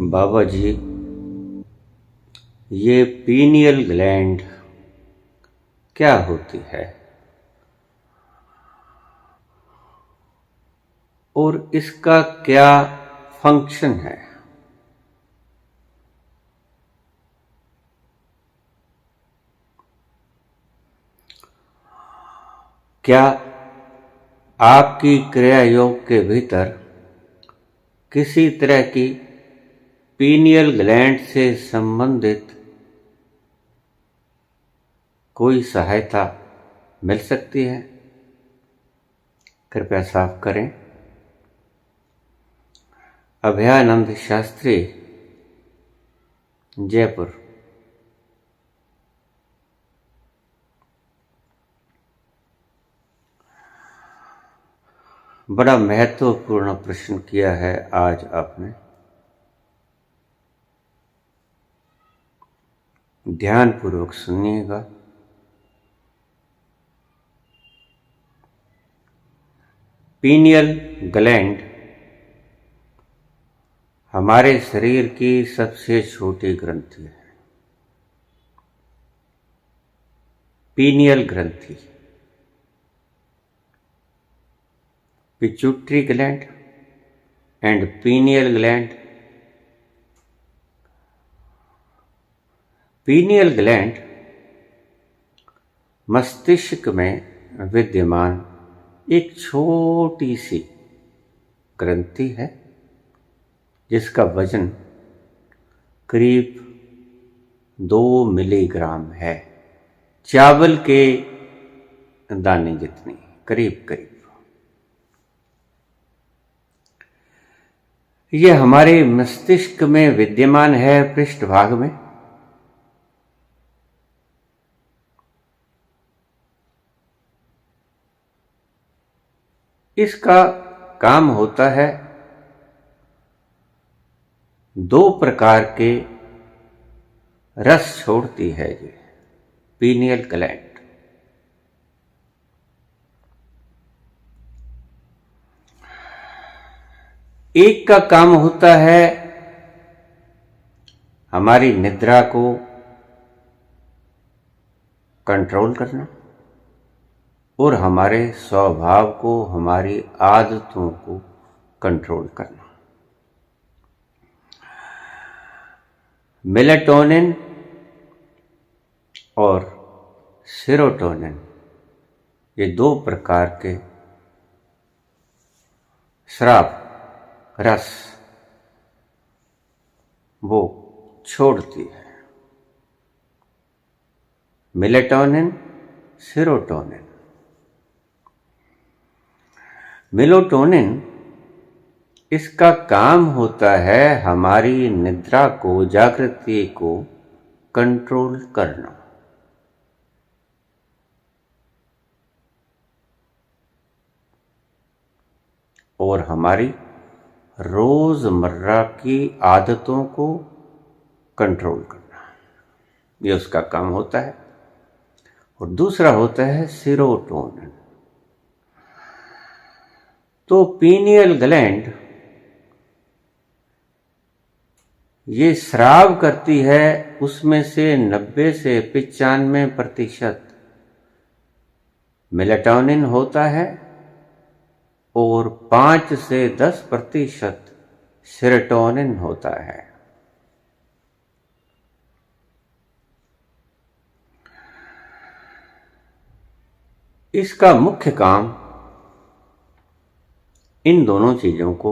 बाबा जी, ये pineal gland क्या होती है और इसका क्या फंक्शन है? क्या आपकी क्रिया योग के भीतर किसी तरह की पीनियल ग्लैंड से संबंधित कोई सहायता मिल सकती है? कृपया साफ करें। अभयानंद शास्त्री, जयपुर। बड़ा महत्वपूर्ण प्रश्न किया है आज आपने। ध्यानपूर्वक सुनिएगा। पीनियल ग्लैंड हमारे शरीर की सबसे छोटी ग्रंथि है। पीनियल ग्रंथि, pituitary gland and pineal gland. Pineal gland मस्तिष्क में विद्यमान एक छोटी सी ग्रंथि है जिसका वजन करीब 2 मिलीग्राम है। चावल के दाने जितनी, करीब करीब। यह हमारे मस्तिष्क में विद्यमान है, पृष्ठभाग में। इसका काम होता है 2 प्रकार के रस छोड़ती है ये पीनियल ग्लैंड। एक का काम होता है हमारी निद्रा को कंट्रोल करना और हमारे स्वभाव को, हमारी आदतों को कंट्रोल करना। मेलाटोनिन और सेरोटोनिन, ये 2 प्रकार के स्राव, रस वो छोड़ती है। Melatonin, serotonin. मेलाटोनिन, इसका काम होता है हमारी निद्रा को, जागृति को कंट्रोल करना। और हमारी रोजमर्रा की आदतों को कंट्रोल करना, ये उसका काम होता है। और दूसरा होता है सेरोटोनिन। तो पीनियल ग्लैंड ये स्राव करती है, उसमें से 90 से 95% मेलाटोनिन होता है और 5 से 10% सेरोटोनिन होता है। इसका मुख्य काम इन दोनों चीजों को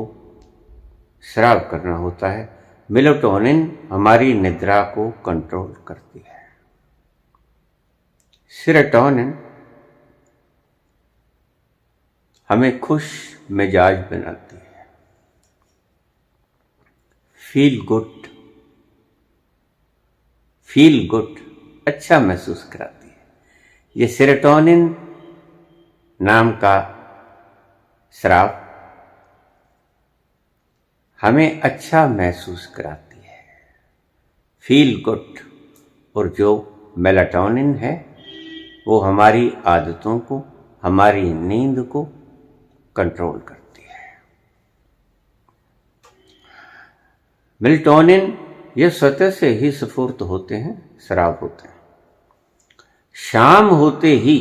स्राव करना होता है। मेलाटोनिन हमारी निद्रा को कंट्रोल करती है। सेरोटोनिन हमें खुश मिजाज बनाती है, फील गुड, अच्छा महसूस कराती है। ये सेरोटोनिन नाम का स्राव हमें अच्छा महसूस कराती है, फील गुड। और जो मेलाटोनिन है वो हमारी आदतों को, हमारी नींद को कंट्रोल करती है। मेलाटोनिन ये स्वतः से ही स्फूर्त होते हैं, स्राव होते हैं। शाम होते ही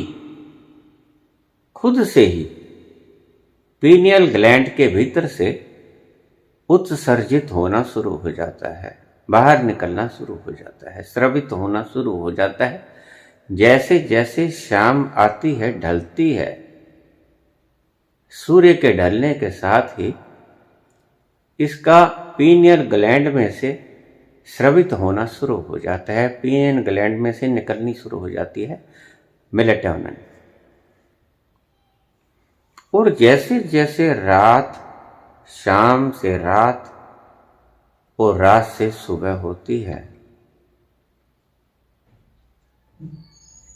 खुद से ही पीनियल ग्लैंड के भीतर से उत्सर्जित होना शुरू हो जाता है, बाहर निकलना शुरू हो जाता है, स्रवित होना शुरू हो जाता है। जैसे जैसे शाम आती है, ढलती है, सूर्य के ढलने के साथ ही इसका पीनियल ग्लैंड में से स्रवित होना शुरू हो जाता है, पीनियल ग्लैंड में से निकलनी शुरू हो जाती है मेलाटोनिन। और जैसे जैसे रात, शाम से रात और रात से सुबह होती है,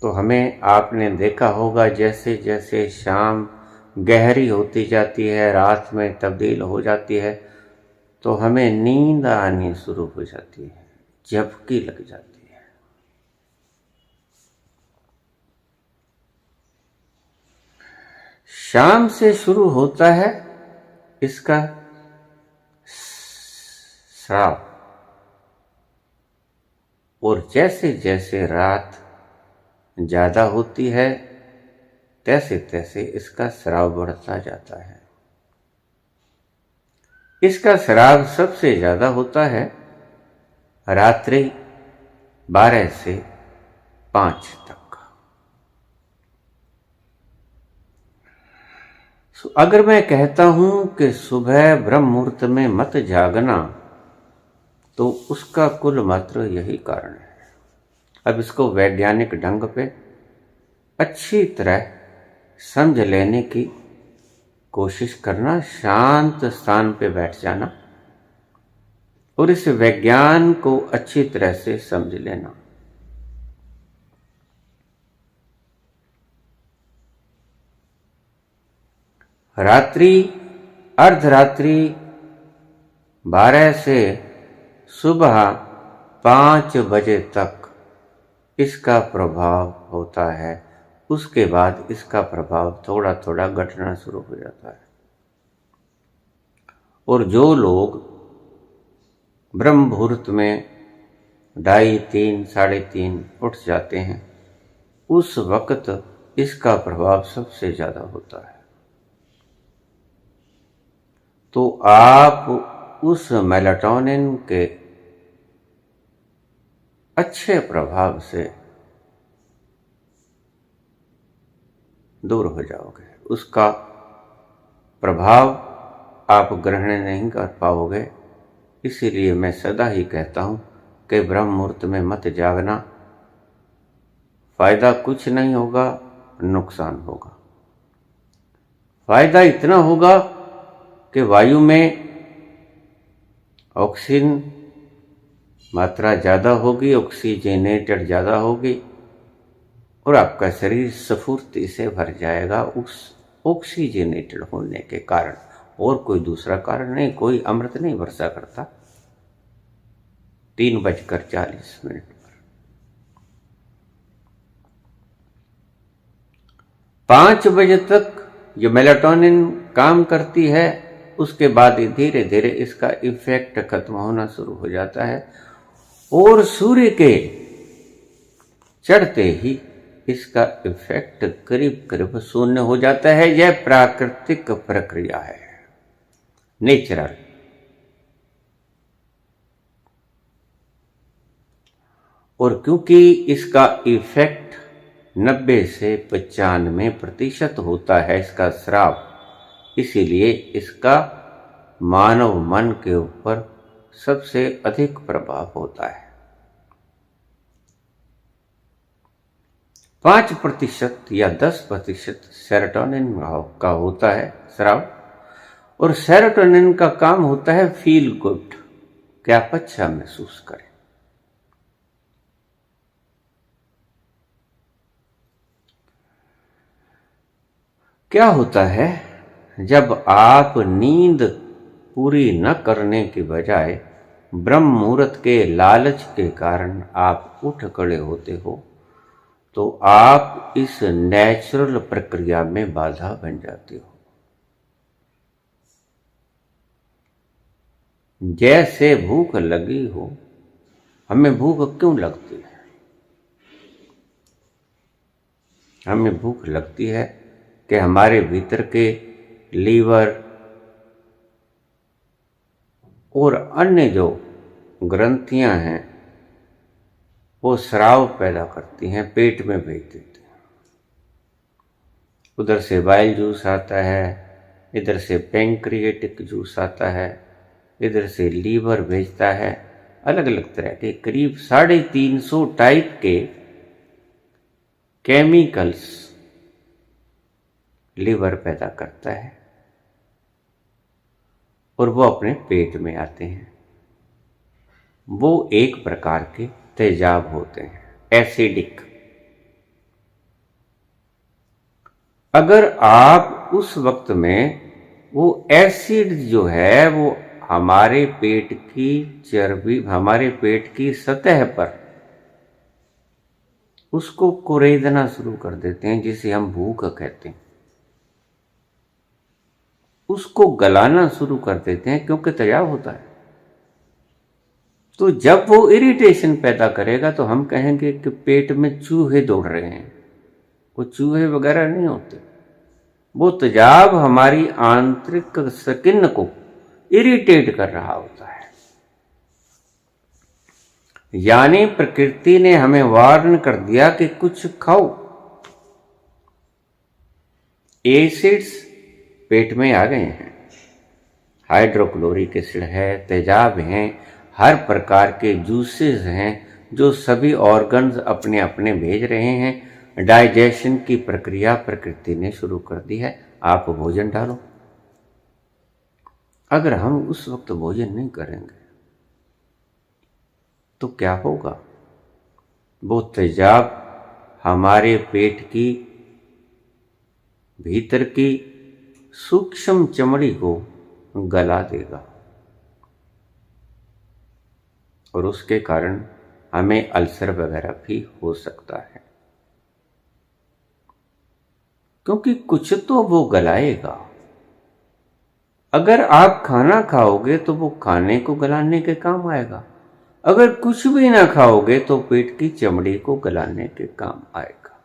तो हमें, आपने देखा होगा, जैसे जैसे शाम गहरी होती जाती है, रात में तब्दील हो जाती है, तो हमें नींद आनी शुरू हो जाती है, झपकी लग जाती है। शाम से शुरू होता है इसका स्राव, और जैसे जैसे रात ज्यादा होती है तैसे तैसे इसका स्राव बढ़ता जाता है। इसका स्राव सबसे ज्यादा होता है रात्रि 12 से 5 तक। अगर मैं कहता हूं कि सुबह ब्रह्म मुहूर्त में मत जागना, तो उसका कुल मात्र यही कारण है। अब इसको वैज्ञानिक ढंग पे अच्छी तरह समझ लेने की कोशिश करना, शांत स्थान पे बैठ जाना और इस विज्ञान को अच्छी तरह से समझ लेना। रात्रि, अर्धरात्रि 12 से सुबह 5 बजे तक इसका प्रभाव होता है। उसके बाद इसका प्रभाव थोड़ा थोड़ा घटना शुरू हो जाता है। और जो लोग ब्रह्म मुहूर्त में 2:30, 3, 3:30 उठ जाते हैं, उस वक्त इसका प्रभाव सबसे ज्यादा होता है। तो आप उस मेलाटोनिन के अच्छे प्रभाव से दूर हो जाओगे, उसका प्रभाव आप ग्रहण नहीं कर पाओगे। इसीलिए मैं सदा ही कहता हूं कि ब्रह्म मुहूर्त में मत जागना, फायदा कुछ नहीं होगा, नुकसान होगा। फायदा इतना होगा कि वायु में ऑक्सीजन मात्रा ज्यादा होगी, ऑक्सीजनेटेड ज्यादा होगी और आपका शरीर स्फूर्ति से भर जाएगा उस ऑक्सीजनेटेड होने के कारण। और कोई दूसरा कारण नहीं, कोई अमृत नहीं वर्षा करता 3:40 पर। 5 बजे तक जो मेलाटोनिन काम करती है, उसके बाद धीरे धीरे इसका इफेक्ट खत्म होना शुरू हो जाता है और सूर्य के चढ़ते ही इसका इफेक्ट करीब करीब शून्य हो जाता है। यह प्राकृतिक प्रक्रिया है, नेचुरल। और क्योंकि इसका इफेक्ट 90 से 95% होता है इसका स्राव, इसीलिए इसका मानव मन के ऊपर सबसे अधिक प्रभाव होता है। 5% या 10% सेरोटोनिन का होता है स्राव। और सेरोटोनिन का काम होता है फील गुड, कि आप अच्छा महसूस करें। क्या होता है, जब आप नींद पूरी न करने की बजाय ब्रह्म मुहूर्त के लालच के कारण आप उठ खड़े होते हो, तो आप इस नेचुरल प्रक्रिया में बाधा बन जाते हो। जैसे भूख लगी हो, हमें भूख क्यों लगती है? हमें भूख लगती है कि हमारे भीतर के लीवर और अन्य जो ग्रंथियां हैं वो स्राव पैदा करती हैं, पेट में भेज देती हैं। उधर से बाइल जूस आता है, इधर से पैंक्रिएटिक जूस आता है, इधर से लीवर भेजता है। अलग अलग तरह के करीब 350 टाइप के केमिकल्स लीवर पैदा करता है और वो अपने पेट में आते हैं। वो एक प्रकार के तेजाब होते हैं, एसिडिक। अगर आप उस वक्त में वो एसिड जो है वो हमारे पेट की चर्बी, हमारे पेट की सतह पर उसको कुरेदना शुरू कर देते हैं, जिसे हम भूख कहते हैं, उसको गलाना शुरू कर देते हैं, क्योंकि तेजाब होता है। तो जब वो इरिटेशन पैदा करेगा तो हम कहेंगे कि पेट में चूहे दौड़ रहे हैं। वो चूहे वगैरह नहीं होते, वो तेजाब हमारी आंतरिक स्किन को इरिटेट कर रहा होता है। यानी प्रकृति ने हमें वार्न कर दिया कि कुछ खाओ। एसिड्स पेट में आ गए हैं, हाइड्रोक्लोरिक एसिड है, तेजाब हैं, हर प्रकार के जूसेस हैं जो सभी ऑर्गन्स अपने अपने भेज रहे हैं। डाइजेशन की प्रक्रिया प्रकृति ने शुरू कर दी है। आप भोजन डालो। अगर हम उस वक्त भोजन नहीं करेंगे तो क्या होगा? वो तेजाब हमारे पेट की भीतर की सूक्ष्म चमड़ी को गला देगा और उसके कारण हमें अल्सर वगैरह भी हो सकता है, क्योंकि कुछ तो वो गलाएगा। अगर आप खाना खाओगे तो वो खाने को गलाने के काम आएगा, अगर कुछ भी ना खाओगे तो पेट की चमड़ी को गलाने के काम आएगा।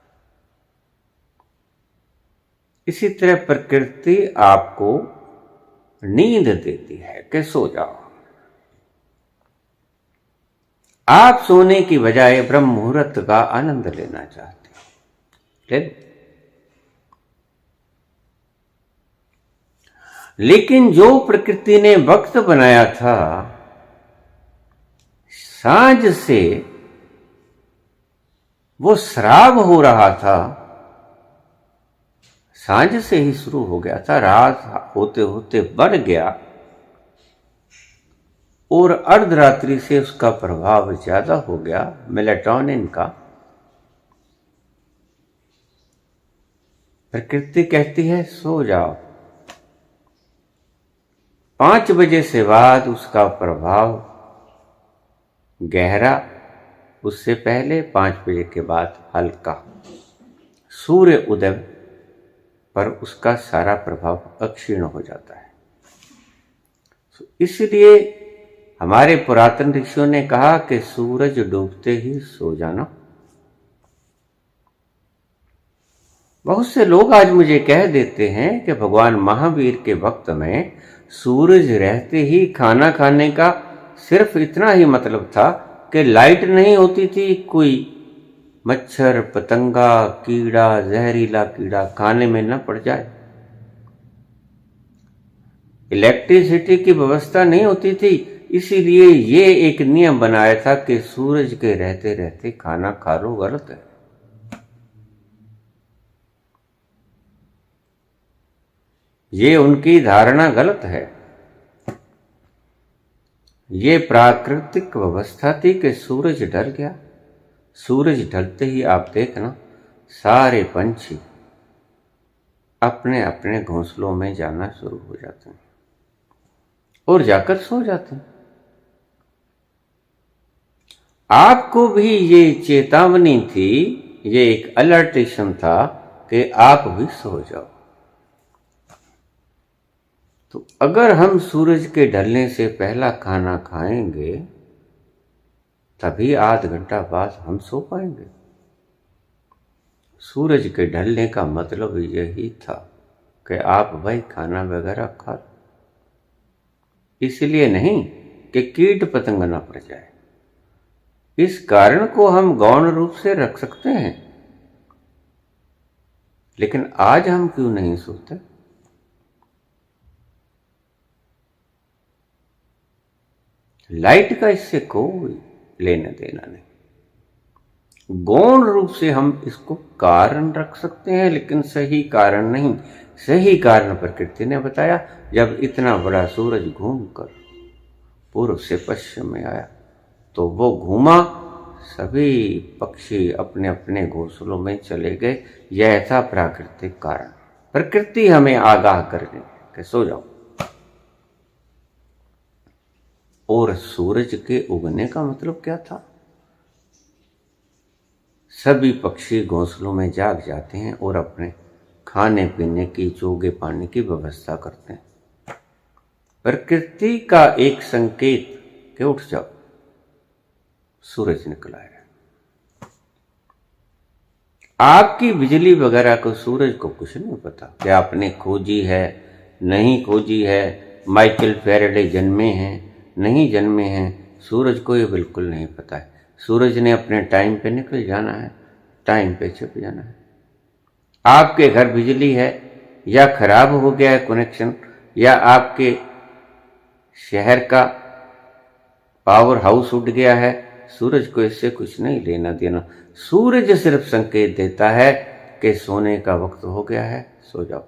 इसी तरह प्रकृति आपको नींद देती है कि सो जाओ। आप सोने की बजाय ब्रह्म मुहूर्त का आनंद लेना चाहते हो, ले लो। लेकिन जो प्रकृति ने वक्त बनाया था सांझ से, वो श्राव हो रहा था, सांझ से ही शुरू हो गया था, रात होते होते बढ़ गया और अर्धरात्रि से उसका प्रभाव ज्यादा हो गया मेलाटोनिन का। प्रकृति कहती है सो जाओ। 5 बजे से बाद उसका प्रभाव गहरा, उससे पहले 5 बजे के बाद हल्का। सूर्य उदय पर उसका सारा प्रभाव अक्षीण हो जाता है। इसलिए हमारे पुरातन ऋषियों ने कहा कि सूरज डूबते ही सो जाना। बहुत से लोग आज मुझे कह देते हैं कि भगवान महावीर के वक्त में सूरज रहते ही खाना खाने का सिर्फ इतना ही मतलब था कि लाइट नहीं होती थी, कोई मच्छर पतंगा कीड़ा जहरीला कीड़ा खाने में न पड़ जाए, इलेक्ट्रिसिटी की व्यवस्था नहीं होती थी, इसीलिए ये एक नियम बनाया था कि सूरज के रहते रहते खाना खा लो। गलत है। ये उनकी धारणा गलत है। ये प्राकृतिक व्यवस्था थी कि सूरज ढल गया, सूरज ढलते ही आप देखना सारे पंछी अपने अपने घोंसलों में जाना शुरू हो जाते हैं और जाकर सो जाते हैं। आपको भी ये चेतावनी थी ये एक अलर्टेशन था कि आप भी सो जाओ। तो अगर हम सूरज के ढलने से पहला खाना खाएंगे तभी आध घंटा बाद हम सो पाएंगे। सूरज के ढलने का मतलब यही था कि आप भाई खाना वगैरह खा लो, इसलिए नहीं कि कीट पतंग ना पड़ जाए। इस कारण को हम गौण रूप से रख सकते हैं, लेकिन आज हम क्यों नहीं सोते? लाइट का इससे कोई लेना देना नहीं। गौण रूप से हम इसको कारण रख सकते हैं, लेकिन सही कारण नहीं। सही कारण प्रकृति ने बताया। जब इतना बड़ा सूरज घूमकर पूर्व से पश्चिम में आया तो वो घूमा, सभी पक्षी अपने अपने घोंसलों में चले गए। यह था प्राकृतिक कारण। प्रकृति हमें आगाह करने कि सो जाओ। और सूरज के उगने का मतलब क्या था? सभी पक्षी घोंसलों में जाग जाते हैं और अपने खाने पीने की, चोगे पानी की व्यवस्था करते हैं। प्रकृति का एक संकेत कि उठ जाओ, सूरज निकला है। आपकी बिजली वगैरह को सूरज को कुछ नहीं पता कि आपने खोजी है, नहीं खोजी है, माइकल फैराडे जन्मे हैं, नहीं जन्मे हैं, सूरज को ये बिल्कुल नहीं पता है। सूरज ने अपने टाइम पे निकल जाना है, टाइम पे छिप जाना है। आपके घर बिजली है या खराब हो गया है कनेक्शन, या आपके शहर का पावर हाउस उठ गया है, सूरज को इससे कुछ नहीं लेना देना। सूरज सिर्फ संकेत देता है कि सोने का वक्त हो गया है, सो जाओ।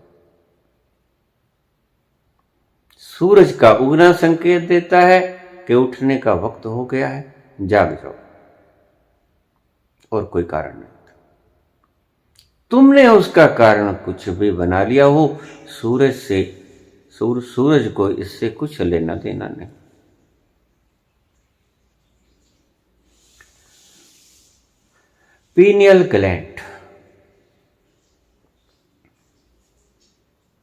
सूरज का उगना संकेत देता है कि उठने का वक्त हो गया है, जाग जाओ। और कोई कारण नहीं। तुमने उसका कारण कुछ भी बना लिया हो, सूरज से सूरज को इससे कुछ लेना देना नहीं। Pineal gland.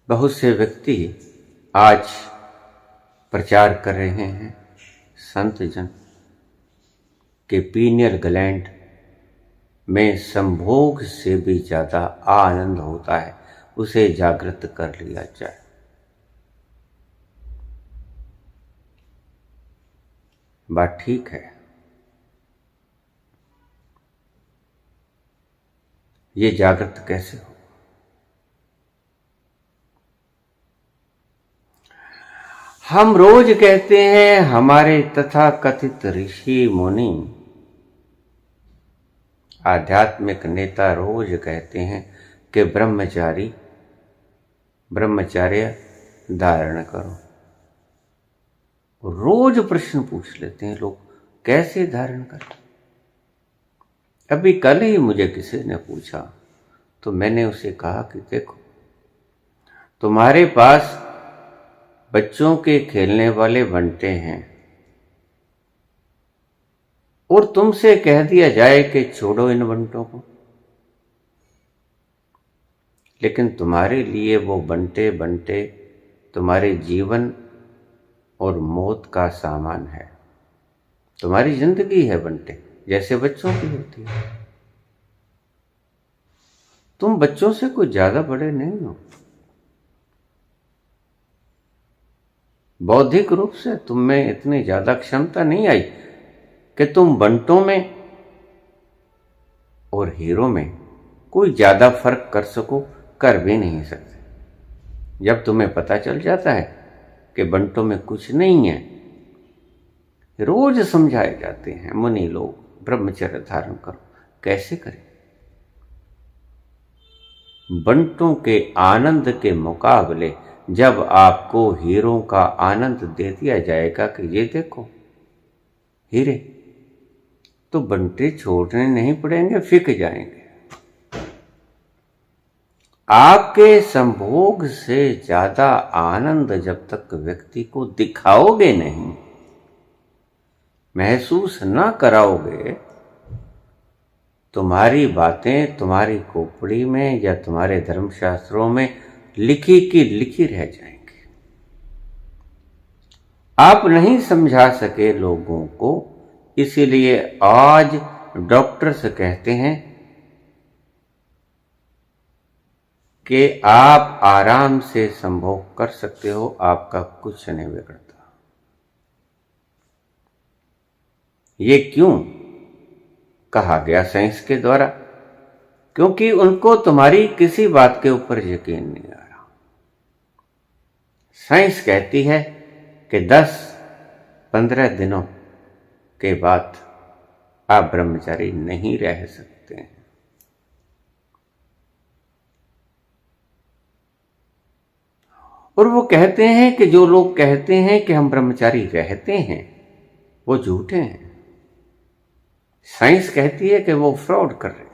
बहुत से व्यक्ति आज प्रचार कर रहे हैं, संत जन, कि पीनियल ग्लैंड में संभोग से भी ज्यादा आनंद होता है, उसे जागृत कर लिया जाए। बात ठीक है, ये जागृत कैसे हो? हम रोज कहते हैं, हमारे तथाकथित ऋषि मुनि, आध्यात्मिक नेता रोज कहते हैं कि ब्रह्मचर्य धारण करो। रोज प्रश्न पूछ लेते हैं लोग, कैसे धारण करें? अभी कल ही मुझे किसी ने पूछा तो मैंने उसे कहा कि देखो, तुम्हारे पास बच्चों के खेलने वाले बंटे हैं और तुमसे कह दिया जाए कि छोड़ो इन बंटों को, लेकिन तुम्हारे लिए वो बंटे तुम्हारे जीवन और मौत का सामान है। तुम्हारी जिंदगी है बंटे, जैसे बच्चों की होती है। तुम बच्चों से कुछ ज्यादा बड़े नहीं हो। बौद्धिक रूप से तुम में इतनी ज्यादा क्षमता नहीं आई कि तुम बंटों में और हीरो में कोई ज्यादा फर्क कर सको, कर भी नहीं सकते। जब तुम्हें पता चल जाता है कि बंटों में कुछ नहीं है, रोज समझाए जाते हैं मुनि लोग, ब्रह्मचर्य धारण करो। कैसे करें? बंटों के आनंद के मुकाबले जब आपको हीरो का आनंद दे दिया जाएगा कि ये देखो हीरे, तो बंटे छोड़ने नहीं पड़ेंगे, फिक जाएंगे। आपके संभोग से ज्यादा आनंद जब तक व्यक्ति को दिखाओगे नहीं, महसूस ना कराओगे, तुम्हारी बातें तुम्हारी खोपड़ी में या तुम्हारे धर्मशास्त्रों में लिखी की लिखी रह जाएंगी। आप नहीं समझा सके लोगों को, इसीलिए आज डॉक्टर्स कहते हैं कि आप आराम से संभोग कर सकते हो, आपका कुछ नहीं बिगड़ता। ये क्यों कहा गया साइंस के द्वारा? क्योंकि उनको तुम्हारी किसी बात के ऊपर यकीन नहीं आ रहा। साइंस कहती है कि 10-15 दिनों के बाद आप ब्रह्मचारी नहीं रह सकते हैं। और वो कहते हैं कि जो लोग कहते हैं कि हम ब्रह्मचारी रहते हैं वो झूठे हैं। साइंस कहती है कि वो फ्रॉड कर रहे हैं।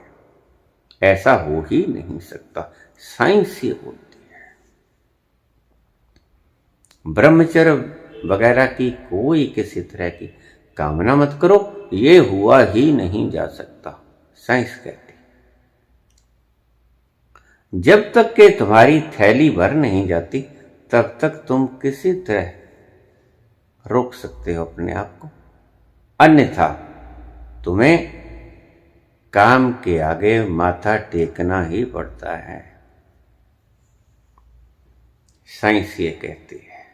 ऐसा हो ही नहीं सकता। साइंस ये बोलती है। ब्रह्मचर्य वगैरह की कोई किसी तरह की कामना मत करो, ये हुआ ही नहीं जा सकता। साइंस कहती है जब तक कि तुम्हारी थैली भर नहीं जाती तब तक तुम किसी तरह रोक सकते हो अपने आप को, अन्यथा तुम्हें काम के आगे माथा टेकना ही पड़ता है। साइंस ये कहती है।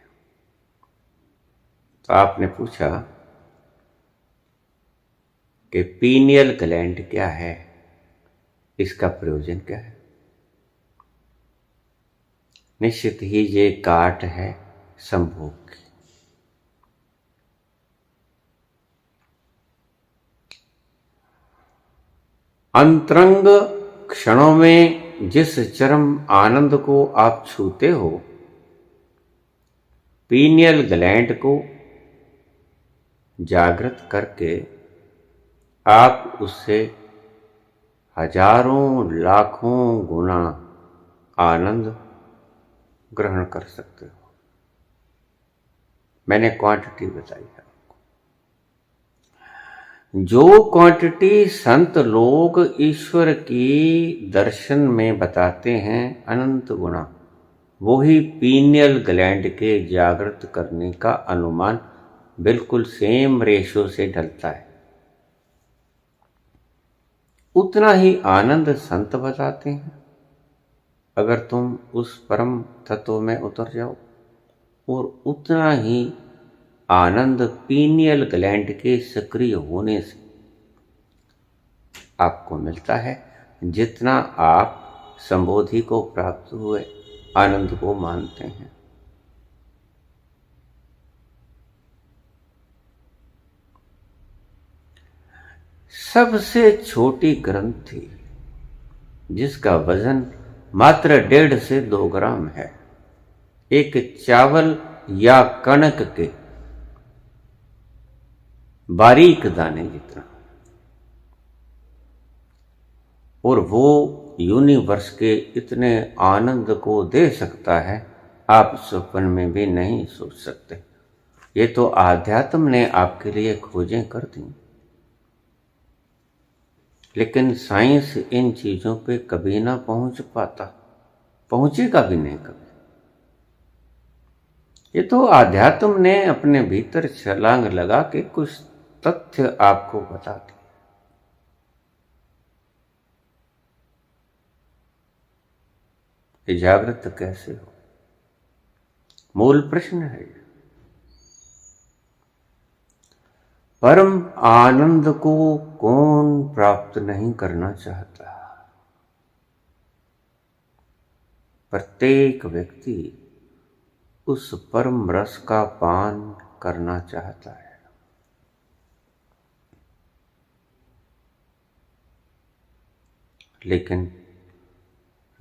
तो आपने पूछा कि पीनियल ग्लैंड क्या है, इसका प्रयोजन क्या है? निश्चित ही ये काट है संभोग की। अंतरंग क्षणों में जिस चरम आनंद को आप छूते हो, पीनियल ग्लैंड को जागृत करके आप उससे हजारों लाखों गुना आनंद ग्रहण कर सकते हो। मैंने क्वांटिटी बताई है। जो क्वांटिटी संत लोग ईश्वर की दर्शन में बताते हैं अनंत गुना, वो ही पीनियल ग्लैंड के जागृत करने का अनुमान बिल्कुल सेम रेशो से ढलता है। उतना ही आनंद संत बताते हैं अगर तुम उस परम तत्व में उतर जाओ, और उतना ही आनंद पीनियल ग्लैंड के सक्रिय होने से आपको मिलता है जितना आप संबोधि को प्राप्त हुए आनंद को मानते हैं। सबसे छोटी ग्रंथि जिसका वजन मात्र 1.5 से 2 ग्राम है, एक चावल या कणक के बारीक दाने जितना, और वो यूनिवर्स के इतने आनंद को दे सकता है आप स्वप्न में भी नहीं सोच सकते। ये तो आध्यात्म ने आपके लिए खोजें कर दी, लेकिन साइंस इन चीजों पे कभी ना पहुंच पाता, पहुंचेगा भी नहीं कभी। ये तो आध्यात्म ने अपने भीतर छलांग लगा के कुछ तथ्य आपको बता दिए। ये जागृत कैसे हो, मूल प्रश्न है। परम आनंद को कौन प्राप्त नहीं करना चाहता? प्रत्येक व्यक्ति उस परम रस का पान करना चाहता है। लेकिन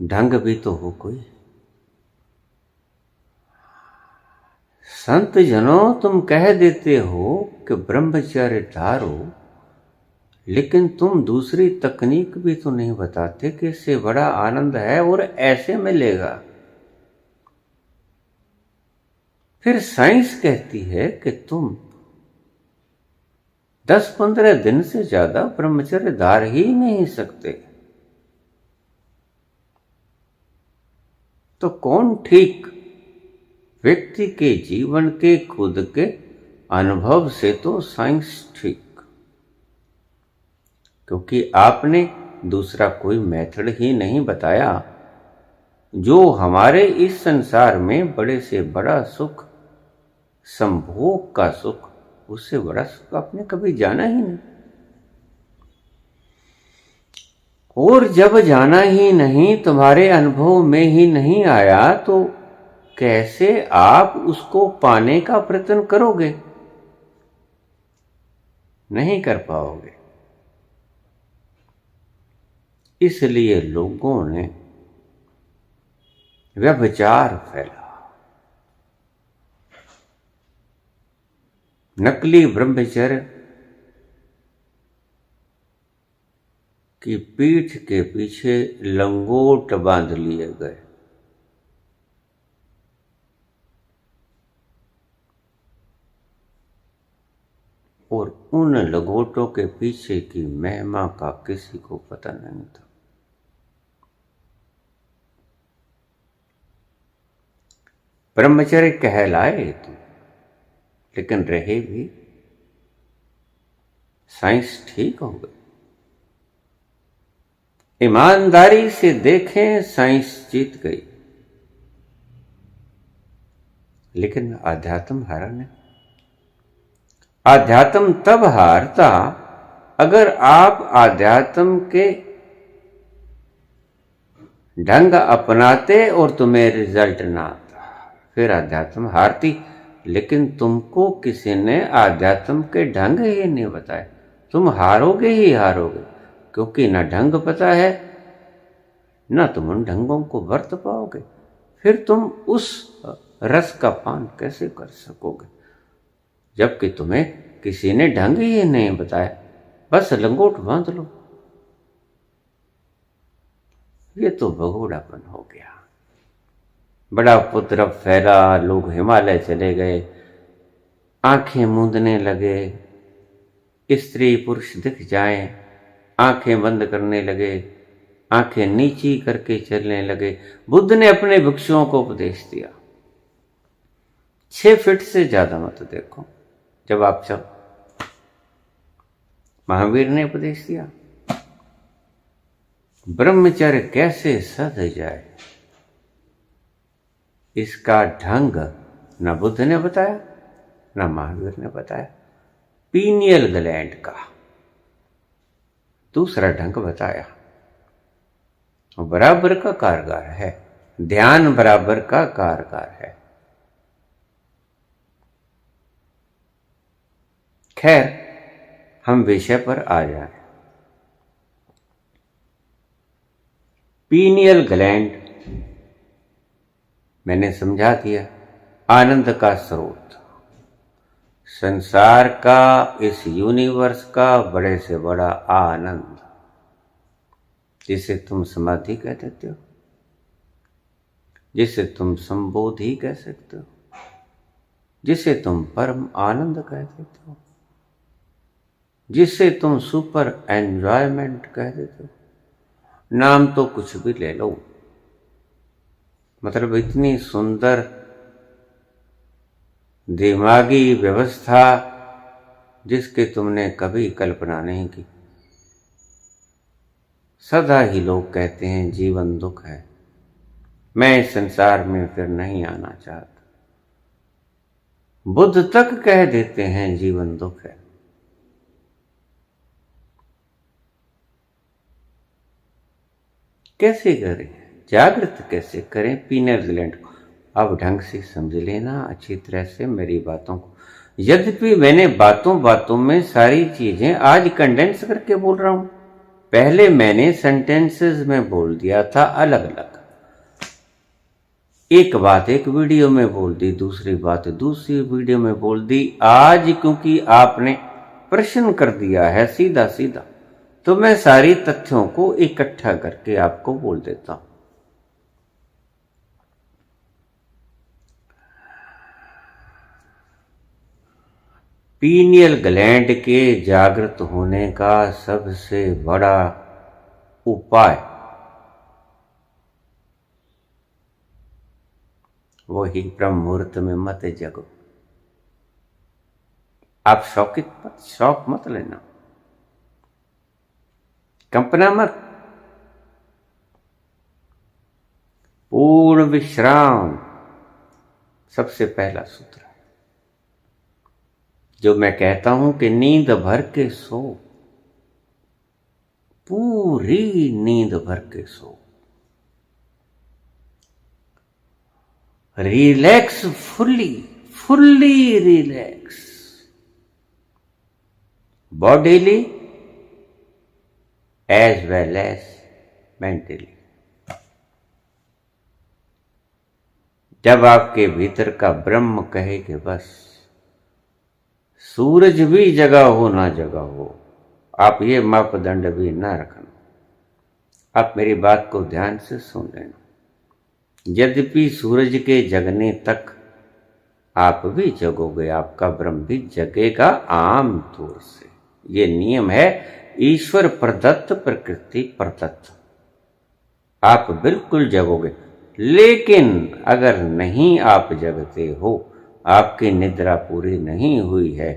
ढंग भी तो हो कोई। संत जनों, तुम कह देते हो कि ब्रह्मचर्य धारो, लेकिन तुम दूसरी तकनीक भी तो नहीं बताते कि इससे बड़ा आनंद है और ऐसे मिलेगा। फिर साइंस कहती है कि तुम 10-15 दिन से ज्यादा ब्रह्मचर्य धार ही नहीं सकते, तो कौन ठीक? व्यक्ति के जीवन के खुद के अनुभव से तो साइंस ठीक, क्योंकि आपने दूसरा कोई मेथड ही नहीं बताया। जो हमारे इस संसार में बड़े से बड़ा सुख, संभोग का सुख, उससे बड़ा सुख आपने कभी जाना ही नहीं। और जब जाना ही नहीं, तुम्हारे अनुभव में ही नहीं आया, तो कैसे आप उसको पाने का प्रयत्न करोगे? नहीं कर पाओगे। इसलिए लोगों ने व्यभिचार फैला, नकली ब्रह्मचर्य की पीठ के पीछे लंगोट बांध लिए गए। और उन लंगोटों के पीछे की महिमा का किसी को पता नहीं था। ब्रह्मचर्य कहलाए तो, लेकिन रहे भी साइंस ठीक हो गई। ईमानदारी से देखें, साइंस जीत गई, लेकिन अध्यात्म हारा नहीं। अध्यात्म तब हारता अगर आप अध्यात्म के ढंग अपनाते और तुम्हें रिजल्ट ना आता, फिर अध्यात्म हारती। लेकिन तुमको किसी ने अध्यात्म के ढंग ही नहीं बताए, तुम हारोगे ही हारोगे, क्योंकि ना ढंग पता है, ना तुम उन ढंगों को बरत पाओगे। फिर तुम उस रस का पान कैसे कर सकोगे, जबकि तुम्हें किसी ने ढंग ही नहीं बताया? बस लंगोट बांध लो। ये तो भगोड़ापन हो गया। बड़ा उपद्रव फैला, लोग हिमालय चले गए, आंखें मूंदने लगे, स्त्री पुरुष दिख जाएं, आंखें बंद करने लगे, आंखें नीची करके चलने लगे। बुद्ध ने अपने भिक्षुओं को उपदेश दिया, 6 फीट से ज्यादा मत देखो जब आप चलो। महावीर ने उपदेश दिया, ब्रह्मचर्य कैसे सध जाए, इसका ढंग न बुद्ध ने बताया, न महावीर ने बताया। पीनियल ग्लैंड का दूसरा ढंग बताया, बराबर का कारगर है, ध्यान बराबर का कारगर है। खैर, हम विषय पर आ जाएं। पीनियल ग्लैंड मैंने समझा दिया, आनंद का स्रोत, संसार का, इस यूनिवर्स का बड़े से बड़ा आनंद, जिसे तुम समाधि कह देते हो, जिसे तुम संबोधि कह सकते हो, जिसे तुम परम आनंद कह देते हो, जिसे तुम सुपर एंजॉयमेंट कह देते हो। नाम तो कुछ भी ले लो, मतलब इतनी सुंदर दिमागी व्यवस्था जिसकी तुमने कभी कल्पना नहीं की। सदा ही लोग कहते हैं जीवन दुख है, मैं इस संसार में फिर नहीं आना चाहता। बुद्ध तक कह देते हैं जीवन दुख है। कैसे करें, जागृत कैसे करें पीनियल ग्लैंड को? अब ढंग से समझ लेना अच्छी तरह से मेरी बातों को। यद्यपि मैंने बातों बातों में सारी चीजें आज कंडेंस करके बोल रहा हूं, पहले मैंने सेंटेंसेस में बोल दिया था अलग अलग। एक बात एक वीडियो में बोल दी, दूसरी बात दूसरी वीडियो में बोल दी। आज क्योंकि आपने प्रश्न कर दिया है सीधा सीधा, तो मैं सारी तथ्यों को इकट्ठा करके आपको बोल देता हूं। पीनियल ग्लैंड के जागृत होने का सबसे बड़ा उपाय वही ब्रह्म मुहूर्त में मत जगो। आप शौक मत लेना, कंपना मत। पूर्ण विश्राम सबसे पहला सूत्र है। जो मैं कहता हूं कि नींद भर के सो, पूरी नींद भर के सो, relax, fully relax, bodily as well as mentally. जब आपके भीतर का ब्रह्म कहे कि बस सूरज भी जगा हो ना जगा हो, आप ये मापदंड भी ना रखना। आप मेरी बात को ध्यान से सुन लेना। यद्यपि सूरज के जगने तक आप भी जगोगे, आपका ब्रह्म भी जगेगा आम तौर से। ये नियम है ईश्वर प्रदत्त, प्रकृति प्रदत्त। आप बिल्कुल जगोगे। लेकिन अगर नहीं आप जगते हो, आपकी निद्रा पूरी नहीं हुई है,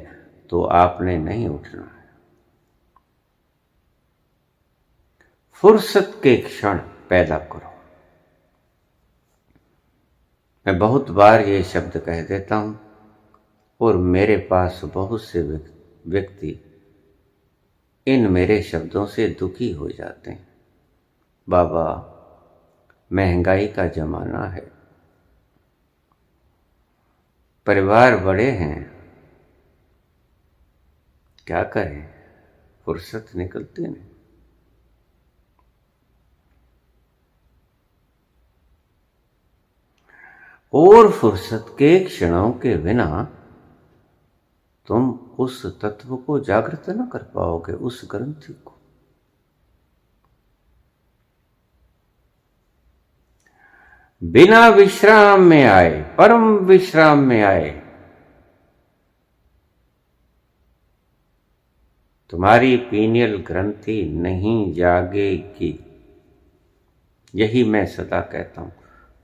तो आपने नहीं उठना है। फुर्सत के क्षण पैदा करो। मैं बहुत बार ये शब्द कह देता हूं और मेरे पास बहुत से व्यक्ति इन मेरे शब्दों से दुखी हो जाते हैं। बाबा, महंगाई का जमाना है, परिवार बड़े हैं, क्या करें, फुर्सत निकलती नहीं। और फुर्सत के क्षणों के बिना तुम उस तत्व को जागृत न कर पाओगे, उस ग्रंथि को। बिना विश्राम में आए, परम विश्राम में आए, तुम्हारी पीनियल ग्रंथि नहीं जागेगी। यही मैं सदा कहता हूं।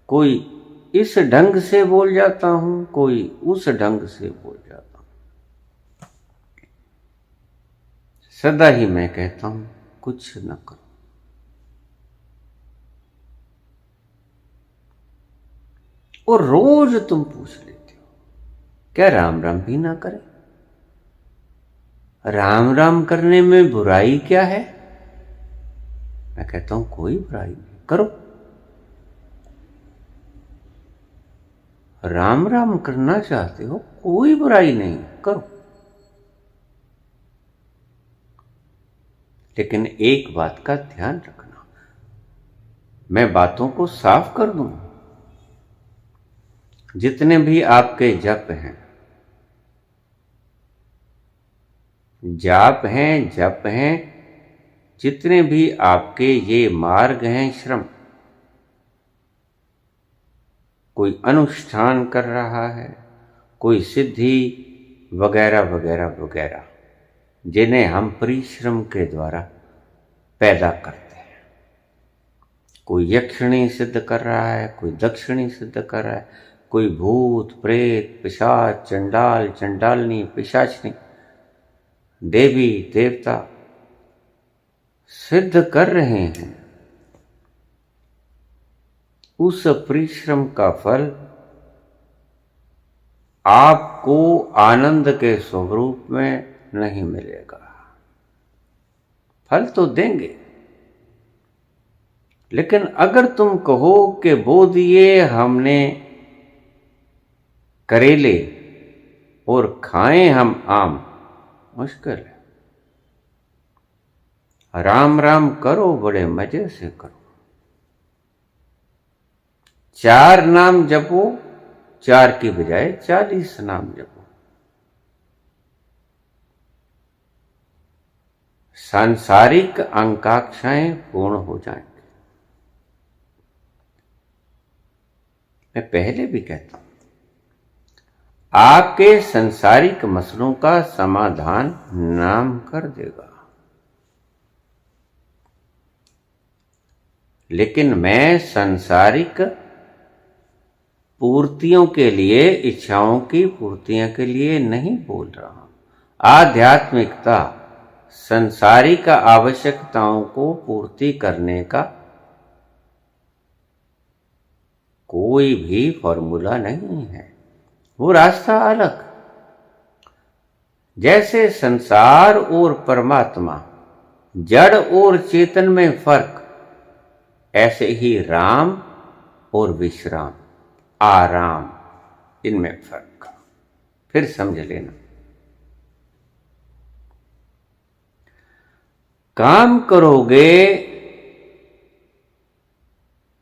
कोई इस ढंग से बोल जाता हूं, कोई उस ढंग से बोल जाता हूं। सदा ही मैं कहता हूं, कुछ न करो। और रोज तुम पूछ लेते हो, क्या राम राम भी ना करें? राम राम करने में बुराई क्या है? मैं कहता हूं कोई बुराई नहीं, करो। राम राम करना चाहते हो, कोई बुराई नहीं, करो। लेकिन एक बात का ध्यान रखना, मैं बातों को साफ कर दूं। जितने भी आपके जप हैं, जप हैं, जितने भी आपके ये मार्ग हैं, श्रम, कोई अनुष्ठान कर रहा है, कोई सिद्धि वगैरह वगैरह वगैरह, जिन्हें हम परिश्रम के द्वारा पैदा करते हैं। कोई यक्षिणी सिद्ध कर रहा है, कोई दक्षिणी सिद्ध कर रहा है, कोई भूत प्रेत पिशाच चंडाल चंडालनी पिशाचनी देवी देवता सिद्ध कर रहे हैं। उस परिश्रम का फल आपको आनंद के स्वरूप में नहीं मिलेगा। फल तो देंगे, लेकिन अगर तुम कहो कि बो दिए हमने करेले और खाएं हम आम, मुश्किल है। राम राम करो, बड़े मजे से करो। 4 नाम जपो, 4 की बजाय 40 नाम जपो। सांसारिक आकांक्षाएं पूर्ण हो जाएंगी। मैं पहले भी कहता हूं, आपके संसारिक मसलों का समाधान नाम कर देगा। लेकिन मैं सांसारिक पूर्तियों के लिए, इच्छाओं की पूर्तियों के लिए नहीं बोल रहा हूं। आध्यात्मिकता संसारिक आवश्यकताओं को पूर्ति करने का कोई भी फॉर्मूला नहीं है, वो रास्ता अलग। जैसे संसार और परमात्मा, जड़ और चेतन में फर्क, ऐसे ही राम और विश्राम, आराम, इनमें फर्क। फिर समझ लेना। काम करोगे,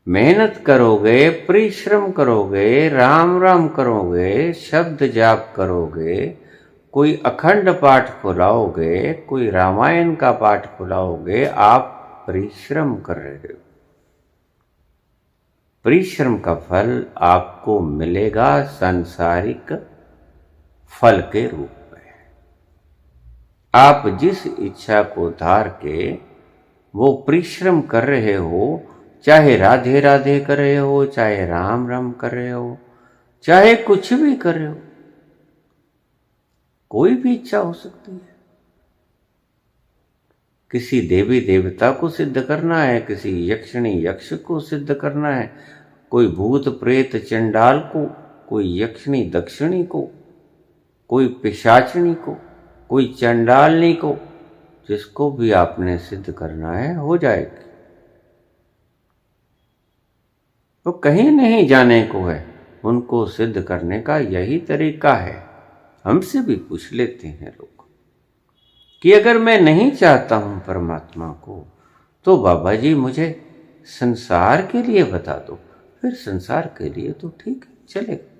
मेहनत करोगे, परिश्रम करोगे, राम राम करोगे, शब्द जाप करोगे, कोई अखंड पाठ खुलाओगे, कोई रामायण का पाठ खुलाओगे, आप परिश्रम कर रहे हो। परिश्रम का फल आपको मिलेगा सांसारिक फल के रूप में। आप जिस इच्छा को धार के वो परिश्रम कर रहे हो, चाहे राधे राधे कर रहे हो, चाहे राम राम कर रहे हो, चाहे कुछ भी कर रहे हो, कोई भी इच्छा हो सकती है। किसी देवी देवता को सिद्ध करना है, किसी यक्षिणी यक्ष को सिद्ध करना है, कोई भूत प्रेत चंडाल को, कोई यक्षिणी दक्षिणी को, कोई पिशाचिनी को, कोई चंडालनी को, जिसको भी आपने सिद्ध करना है हो जाएगी। तो कहीं नहीं जाने को है, उनको सिद्ध करने का यही तरीका है। हमसे भी पूछ लेते हैं लोग कि अगर मैं नहीं चाहता हूं परमात्मा को, तो बाबा जी मुझे संसार के लिए बता दो। फिर संसार के लिए तो ठीक है, चलेगा।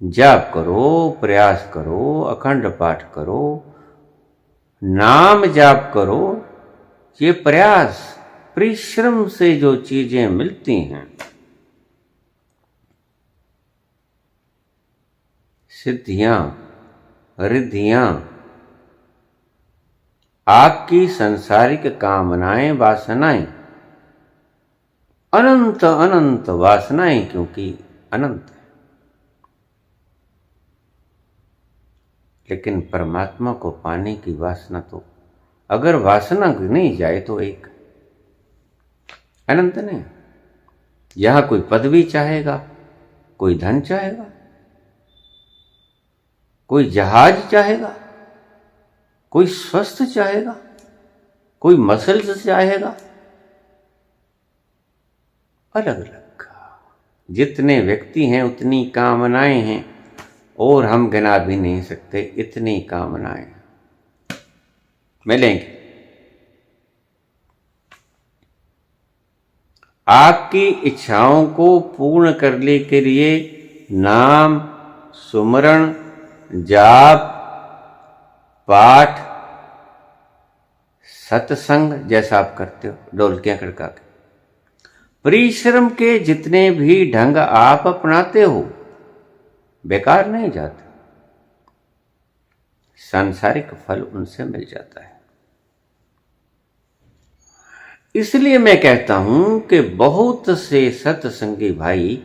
जाप करो, प्रयास करो, अखंड पाठ करो, नाम जाप करो। ये प्रयास, परिश्रम से जो चीजें मिलती हैं, सिद्धियां, रिद्धियां, आपकी संसारिक कामनाएं, वासनाएं, अनंत अनंत वासनाएं, क्योंकि अनंत है। लेकिन परमात्मा को पाने की वासना तो, अगर वासना गिनी जाए तो एक, अनंत नहीं। यहां कोई पदवी चाहेगा, कोई धन चाहेगा, कोई जहाज चाहेगा, कोई स्वस्थ चाहेगा, कोई मसल्स चाहेगा, अलग अलग। जितने व्यक्ति हैं उतनी कामनाएं हैं, और हम गिना भी नहीं सकते, इतनी कामनाएं मिलेंगी। आपकी इच्छाओं को पूर्ण करने के लिए नाम, सुमरण, जाप, पाठ, सत्संग जैसा आप करते हो, ढोलकियां खड़का के, परिश्रम के जितने भी ढंग आप अपनाते हो, बेकार नहीं जाते। सांसारिक फल उनसे मिल जाता है। इसलिए मैं कहता हूं कि बहुत से सत्संगी भाई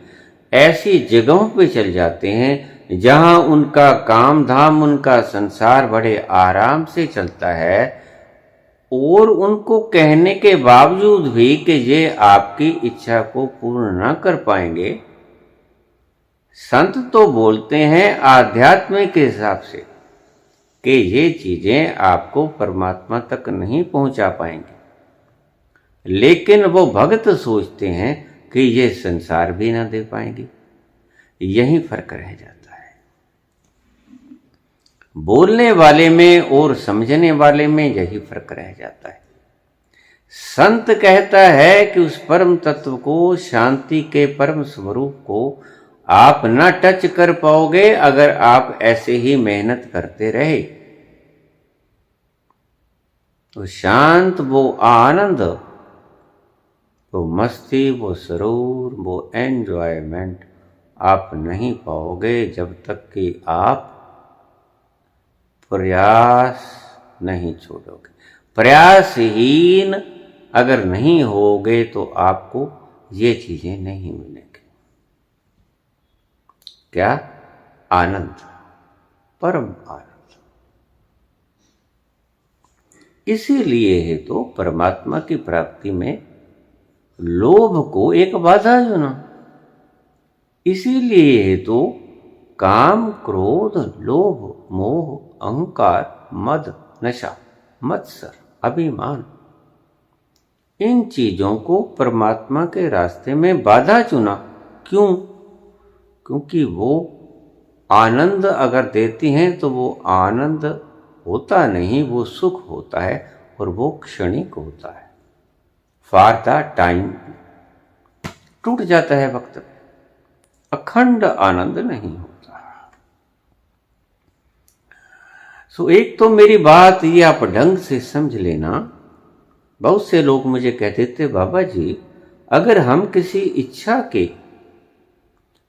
ऐसी जगहों पे चल जाते हैं जहां उनका काम धाम, उनका संसार बड़े आराम से चलता है, और उनको कहने के बावजूद भी कि ये आपकी इच्छा को पूर्ण ना कर पाएंगे, संत तो बोलते हैं आध्यात्मिक के हिसाब से कि ये चीजें आपको परमात्मा तक नहीं पहुंचा पाएंगे, लेकिन वो भक्त सोचते हैं कि ये संसार भी ना दे पाएंगे। यही फर्क रह जाता है बोलने वाले में और समझने वाले में, यही फर्क रह जाता है। संत कहता है कि उस परम तत्व को, शांति के परम स्वरूप को आप न टच कर पाओगे अगर आप ऐसे ही मेहनत करते रहे। तो शांत, वो आनंद, वो मस्ती, वो सरूर, वो एंजॉयमेंट आप नहीं पाओगे जब तक कि आप प्रयास नहीं छोड़ोगे। प्रयासहीन अगर नहीं होगे तो आपको ये चीजें नहीं मिलेंगी। क्या? आनंद, परम आनंद। इसीलिए है तो परमात्मा की प्राप्ति में लोभ को एक बाधा चुना। इसीलिए है तो काम, क्रोध, लोभ, मोह, अहंकार, मद, नशा, मत्सर, अभिमान, इन चीजों को परमात्मा के रास्ते में बाधा चुना। क्यों? क्योंकि वो आनंद अगर देती हैं तो वो आनंद होता नहीं, वो सुख होता है और वो क्षणिक होता है। फॉर द टाइम टूट जाता है वक्त में, अखंड आनंद नहीं होता। सो एक तो मेरी बात ये आप ढंग से समझ लेना। बहुत से लोग मुझे कहते थे, बाबा जी अगर हम किसी इच्छा के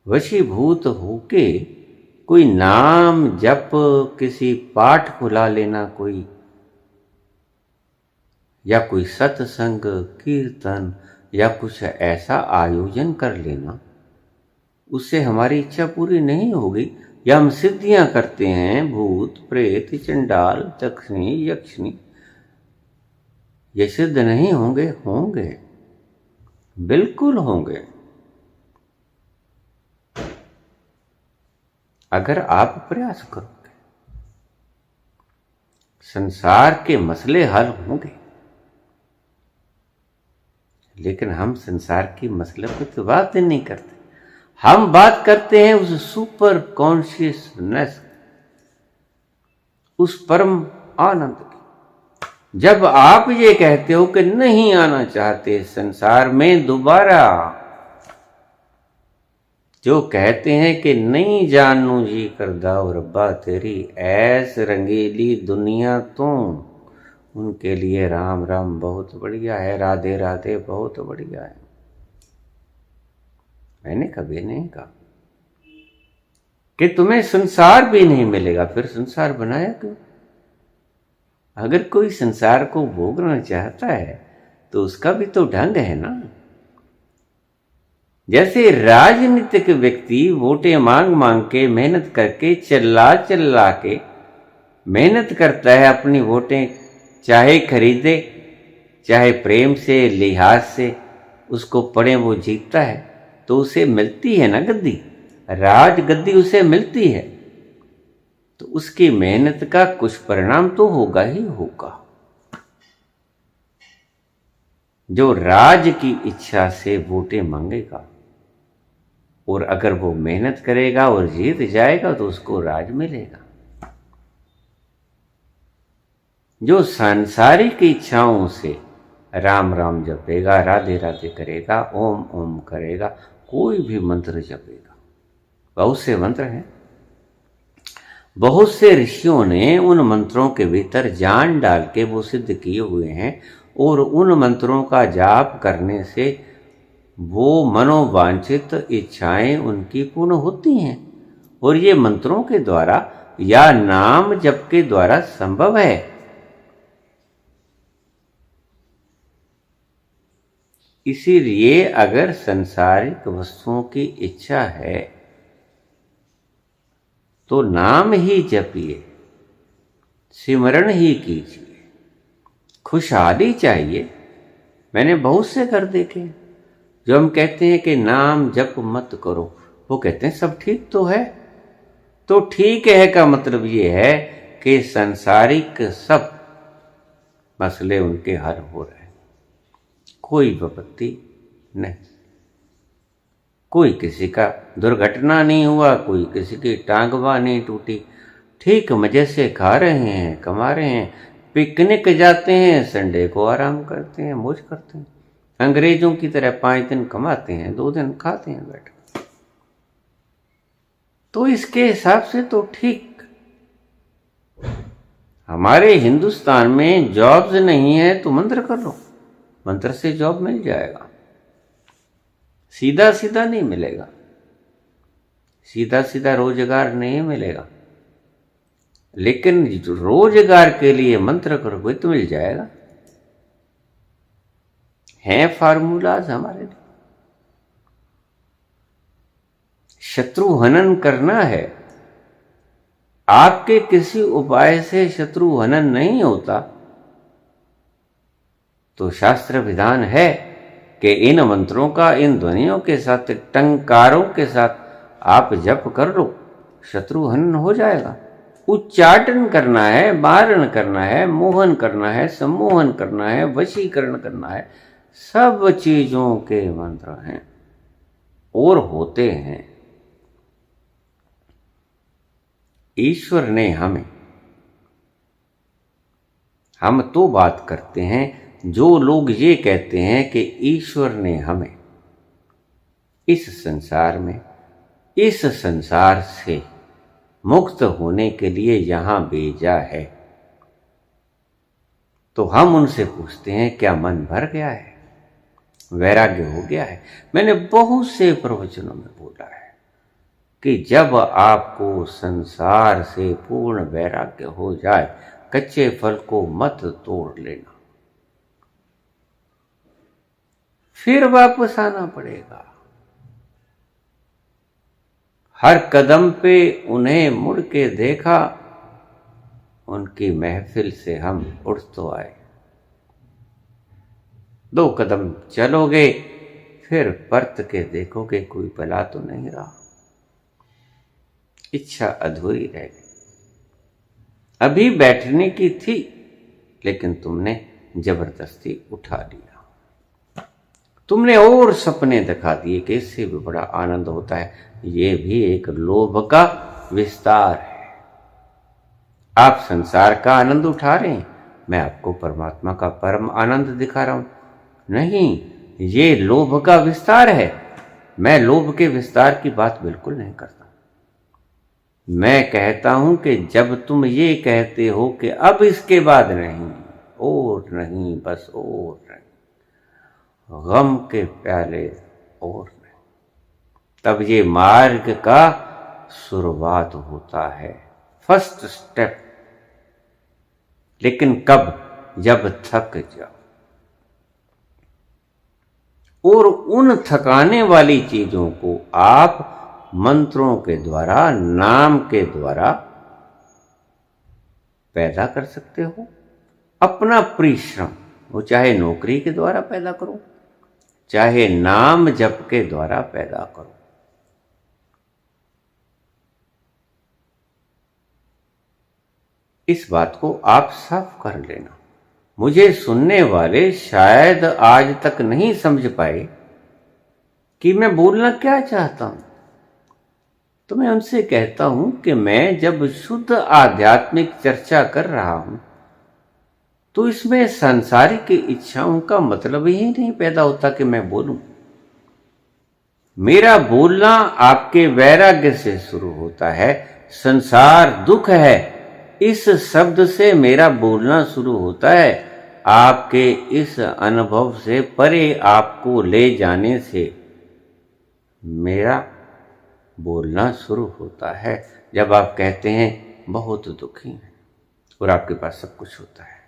वशीभूत होके कोई नाम जप, किसी पाठ खुला लेना, कोई या कोई सत्संग, कीर्तन या कुछ ऐसा आयोजन कर लेना, उससे हमारी इच्छा पूरी नहीं होगी, या हम सिद्धियां करते हैं, भूत प्रेत चंडाल दक्षिणी यक्षिणी, ये सिद्ध नहीं होंगे? होंगे, बिल्कुल होंगे, अगर आप प्रयास करोगे। संसार के मसले हल होंगे, लेकिन हम संसार की मसले पर तो बात नहीं करते। हम बात करते हैं उस सुपर कॉन्शियसनेस, उस परम आनंद की। जब आप ये कहते हो कि नहीं आना चाहते संसार में दोबारा, जो कहते हैं कि नहीं जानू जी करदा और रब्बा तेरी ऐस रंगीली दुनिया, तो उनके लिए राम राम बहुत बढ़िया है, राधे राधे बहुत बढ़िया है। मैंने कभी नहीं कहा कि तुम्हें संसार भी नहीं मिलेगा, फिर संसार बनाया क्यों? अगर कोई संसार को भोगना चाहता है तो उसका भी तो ढंग है ना। जैसे राजनीतिक व्यक्ति वोटें मांग मांग के, मेहनत करके, चिल्ला चिल्ला के मेहनत करता है अपनी वोटें, चाहे खरीदे चाहे प्रेम से लिहाज से उसको पड़े, वो जीतता है तो उसे मिलती है ना गद्दी, राज गद्दी उसे मिलती है, तो उसकी मेहनत का कुछ परिणाम तो होगा ही होगा। जो राज की इच्छा से वोटें मांगेगा और अगर वो मेहनत करेगा और जीत जाएगा तो उसको राज मिलेगा। जो सांसारिक इच्छाओं से राम राम जपेगा, राधे राधे करेगा, ओम ओम करेगा, कोई भी मंत्र जपेगा, बहुत से मंत्र हैं, बहुत से ऋषियों ने उन मंत्रों के भीतर जान डाल के वो सिद्ध किए हुए हैं, और उन मंत्रों का जाप करने से वो मनोवांछित इच्छाएं उनकी पूर्ण होती हैं, और ये मंत्रों के द्वारा या नाम जप के द्वारा संभव है। इसीलिए अगर संसारिक वस्तुओं की इच्छा है तो नाम ही जपिए, सिमरण ही कीजिए, खुशहाली चाहिए। मैंने बहुत से घर देखे जो हम कहते हैं कि नाम जप मत करो, वो कहते हैं सब ठीक तो है। तो ठीक है का मतलब ये है कि सांसारिक सब मसले उनके हल हो रहे हैं, कोई विपत्ति नहीं, कोई किसी का दुर्घटना नहीं हुआ, कोई किसी की टांगवा नहीं टूटी, ठीक मजे से खा रहे हैं, कमा रहे हैं, पिकनिक जाते हैं, संडे को आराम करते हैं, मौज करते हैं। अंग्रेजों की तरह 5 दिन कमाते हैं, 2 दिन खाते हैं बैठ। तो इसके हिसाब से तो ठीक। हमारे हिंदुस्तान में जॉब्स नहीं है तो मंत्र कर लो, मंत्र से जॉब मिल जाएगा, सीधा सीधा नहीं मिलेगा। सीधा सीधा रोजगार नहीं मिलेगा, लेकिन रोजगार के लिए मंत्र करोगे तो मिल जाएगा। हैं फार्मूलाज हमारे लिए। शत्रु हनन करना है, आपके किसी उपाय से शत्रु हनन नहीं होता तो शास्त्र विधान है कि इन मंत्रों का, इन ध्वनियों के साथ, टंकारों के साथ आप जप कर लो, शत्रु हनन हो जाएगा। उच्चाटन करना है, मारण करना है, मोहन करना है, सम्मोहन करना है, वशीकरण करना है, सब चीजों के मंत्र हैं और होते हैं। ईश्वर ने हमें, हम तो बात करते हैं, जो लोग ये कहते हैं कि ईश्वर ने हमें इस संसार में, इस संसार से मुक्त होने के लिए यहां भेजा है, तो हम उनसे पूछते हैं क्या मन भर गया है, वैराग्य हो गया है? मैंने बहुत से प्रवचनों में बोला है कि जब आपको संसार से पूर्ण वैराग्य हो जाए, कच्चे फल को मत तोड़ लेना, फिर वापस आना पड़ेगा। हर कदम पे उन्हें मुड़ के देखा, उनकी महफिल से हम उठ तो आए। 2 कदम चलोगे, फिर परत के देखोगे कोई भला तो नहीं रहा, इच्छा अधूरी रह गई। अभी बैठने की थी, लेकिन तुमने जबरदस्ती उठा लिया। तुमने और सपने दिखा दिए कि इससे भी बड़ा आनंद होता है। ये भी एक लोभ का विस्तार है। आप संसार का आनंद उठा रहे हैं, मैं आपको परमात्मा का परम आनंद दिखा रहा हूं। नहीं, ये लोभ का विस्तार है। मैं लोभ के विस्तार की बात बिल्कुल नहीं करता। मैं कहता हूं कि जब तुम ये कहते हो कि अब इसके बाद नहीं, और नहीं, बस और नहीं, गम के प्याले और नहीं, तब ये मार्ग का शुरुआत होता है, फर्स्ट स्टेप। लेकिन कब? जब थक जाओ। और उन थकाने वाली चीजों को आप मंत्रों के द्वारा, नाम के द्वारा पैदा कर सकते हो। अपना परिश्रम, वो चाहे नौकरी के द्वारा पैदा करो, चाहे नाम जप के द्वारा पैदा करो। इस बात को आप साफ कर लेना। मुझे सुनने वाले शायद आज तक नहीं समझ पाए कि मैं बोलना क्या चाहता हूं, तो मैं उनसे कहता हूं कि मैं जब शुद्ध आध्यात्मिक चर्चा कर रहा हूं, तो इसमें सांसारिक इच्छाओं का मतलब ही नहीं पैदा होता कि मैं बोलूं। मेरा बोलना आपके वैराग्य से शुरू होता है। संसार दुख है, इस शब्द से मेरा बोलना शुरू होता है। आपके इस अनुभव से परे आपको ले जाने से मेरा बोलना शुरू होता है। जब आप कहते हैं बहुत दुखी हैं और आपके पास सब कुछ होता है,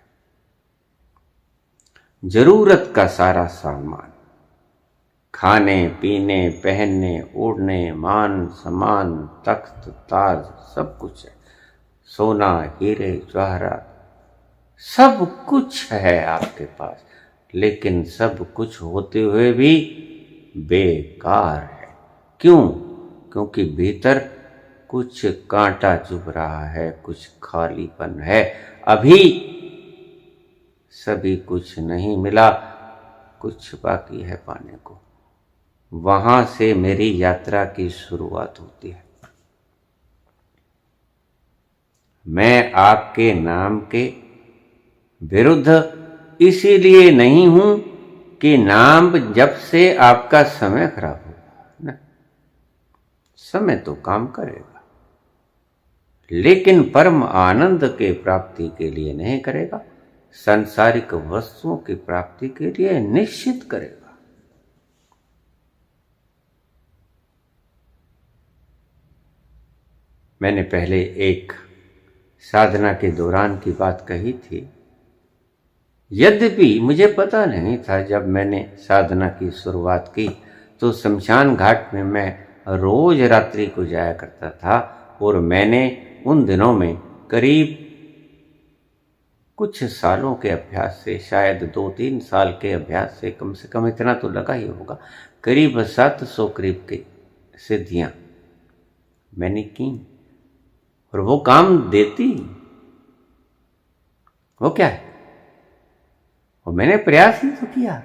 जरूरत का सारा सामान, खाने पीने, पहनने, ओढ़ने, मान सम्मान, तख्त ताज, सब कुछ है, सोना हीरे जवाहरात, सब कुछ है आपके पास। लेकिन सब कुछ होते हुए भी बेकार है। क्यों? क्योंकि भीतर कुछ कांटा चुभ रहा है, कुछ खालीपन है। अभी सभी कुछ नहीं मिला, कुछ बाकी है पाने को। वहां से मेरी यात्रा की शुरुआत होती है। मैं आपके नाम के विरुद्ध इसीलिए नहीं हूं कि नाम जब से आपका समय खराब होगा। न, समय तो काम करेगा, लेकिन परम आनंद के प्राप्ति के लिए नहीं करेगा, सांसारिक वस्तुओं की प्राप्ति के लिए निश्चित करेगा। मैंने पहले एक साधना के दौरान की बात कही थी। यद्यपि मुझे पता नहीं था, जब मैंने साधना की शुरुआत की तो शमशान घाट में मैं रोज रात्रि को जाया करता था, और मैंने उन दिनों में करीब कुछ सालों के अभ्यास से, शायद 2-3 साल के अभ्यास से, कम से कम इतना तो लगा ही होगा, करीब 700 करीब की सिद्धियां मैंने की। और वो काम देती, वो क्या है, और मैंने प्रयास ही तो किया,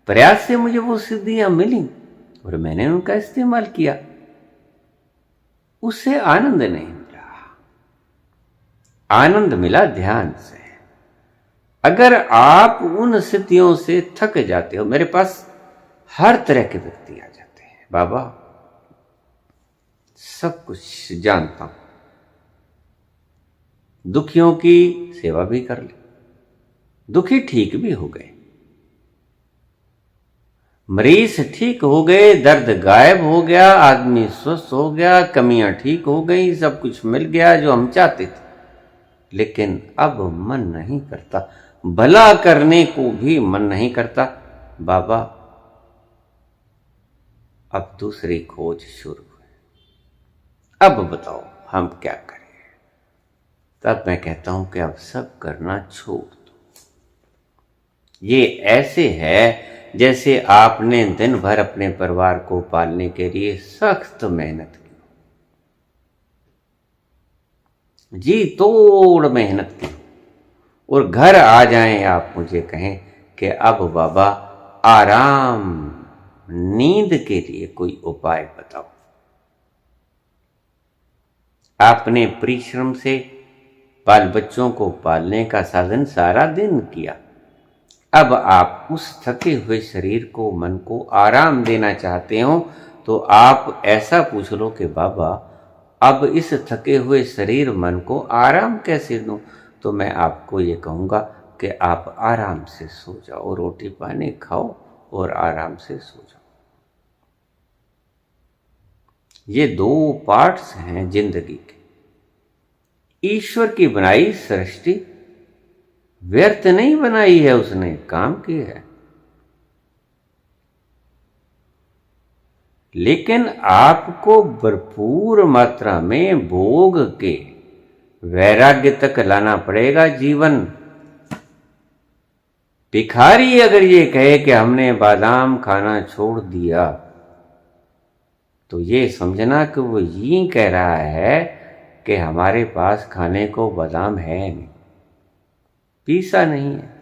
प्रयास से मुझे वो सिद्धियां मिली और मैंने उनका इस्तेमाल किया। उससे आनंद नहीं मिला, आनंद मिला ध्यान से। अगर आप उन सिद्धियों से थक जाते हो, मेरे पास हर तरह के व्यक्ति आ जाते हैं, बाबा सब कुछ जानता हूं, दुखियों की सेवा भी कर ली, दुखी ठीक भी हो गए, मरीज ठीक हो गए, दर्द गायब हो गया, आदमी स्वस्थ हो गया, कमियां ठीक हो गई, सब कुछ मिल गया जो हम चाहते थे। लेकिन अब मन नहीं करता, भला करने को भी मन नहीं करता। बाबा अब दूसरी खोज शुरू है, अब बताओ हम क्या करें। तब मैं कहता हूं कि अब सब करना छोड़ दो। ये ऐसे है जैसे आपने दिन भर अपने परिवार को पालने के लिए सख्त मेहनत की, जी तोड़ मेहनत की, और घर आ जाएं आप मुझे कहें कि अब बाबा आराम, नींद के लिए कोई उपाय बताओ। आपने परिश्रम से बाल बच्चों को पालने का साधन सारा दिन किया, अब आप उस थके हुए शरीर को, मन को आराम देना चाहते हो, तो आप ऐसा पूछ लो कि बाबा अब इस थके हुए शरीर मन को आराम कैसे दूं? तो मैं आपको ये कहूँगा कि आप आराम से सो जाओ, रोटी पानी खाओ और आराम से सो जाओ। ये 2 पार्ट्स हैं जिंदगी के। ईश्वर की बनाई सृष्टि व्यर्थ नहीं बनाई है, उसने काम किया है। लेकिन आपको भरपूर मात्रा में भोग के वैराग्य तक लाना पड़ेगा जीवन। भिखारी अगर ये कहे कि हमने बादाम खाना छोड़ दिया, तो ये समझना कि वो ये कह रहा है कि हमारे पास खाने को बादाम है नहीं, पीसा नहीं है।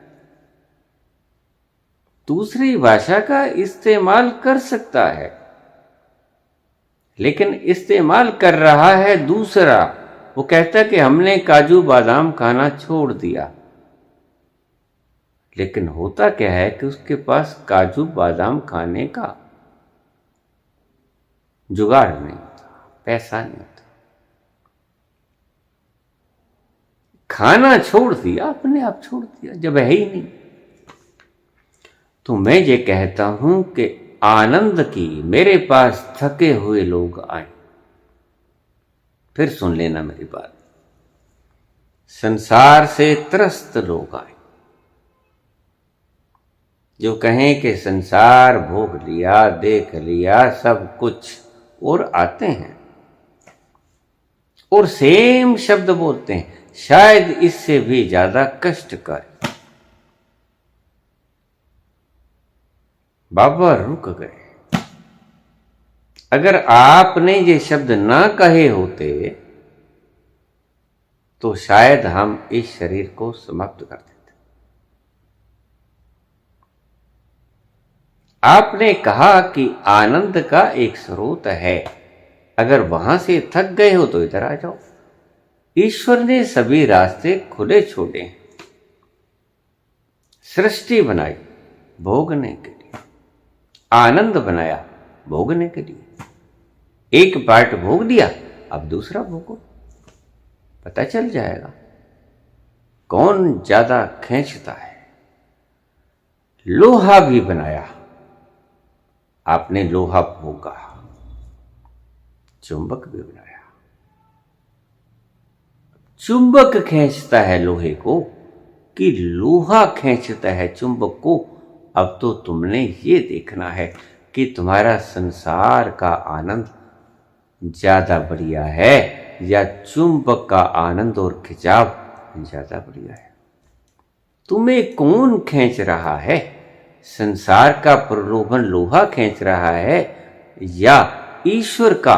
दूसरी भाषा का इस्तेमाल कर सकता है, लेकिन इस्तेमाल कर रहा है दूसरा। वो कहता है कि हमने काजू बादाम खाना छोड़ दिया, लेकिन होता क्या है कि उसके पास काजू बादाम खाने का जुगाड़ नहीं होता, पैसा नहीं होता। खाना छोड़ दिया, अपने आप छोड़ दिया, जब है ही नहीं। तो मैं ये कहता हूं कि आनंद की मेरे पास थके हुए लोग आए। फिर सुन लेना मेरी बात, संसार से त्रस्त लोग आए, जो कहें कि संसार भोग लिया, देख लिया सब कुछ, और आते हैं और सेम शब्द बोलते हैं, शायद इससे भी ज्यादा कष्टकारी। बाबा रुक गए। अगर आपने ये शब्द ना कहे होते तो शायद हम इस शरीर को समाप्त कर देते। आपने कहा कि आनंद का एक स्रोत है, अगर वहां से थक गए हो तो इधर आ जाओ। ईश्वर ने सभी रास्ते खुले छोड़े, सृष्टि बनाई भोगने के लिए, आनंद बनाया भोगने के लिए। एक पार्ट भोग दिया, अब दूसरा भोगो, पता चल जाएगा कौन ज्यादा खींचता है। लोहा भी बनाया, आपने लोहा भोगा, चुंबक भी बनाया, चुंबक खींचता है लोहे को कि लोहा खींचता है चुंबक को। अब तो तुमने ये देखना है कि तुम्हारा संसार का आनंद ज्यादा बढ़िया है या चुंबक का आनंद और खिंचाव ज्यादा बढ़िया है। तुम्हें कौन खींच रहा है? संसार का प्रलोभन लोहा खींच रहा है या ईश्वर का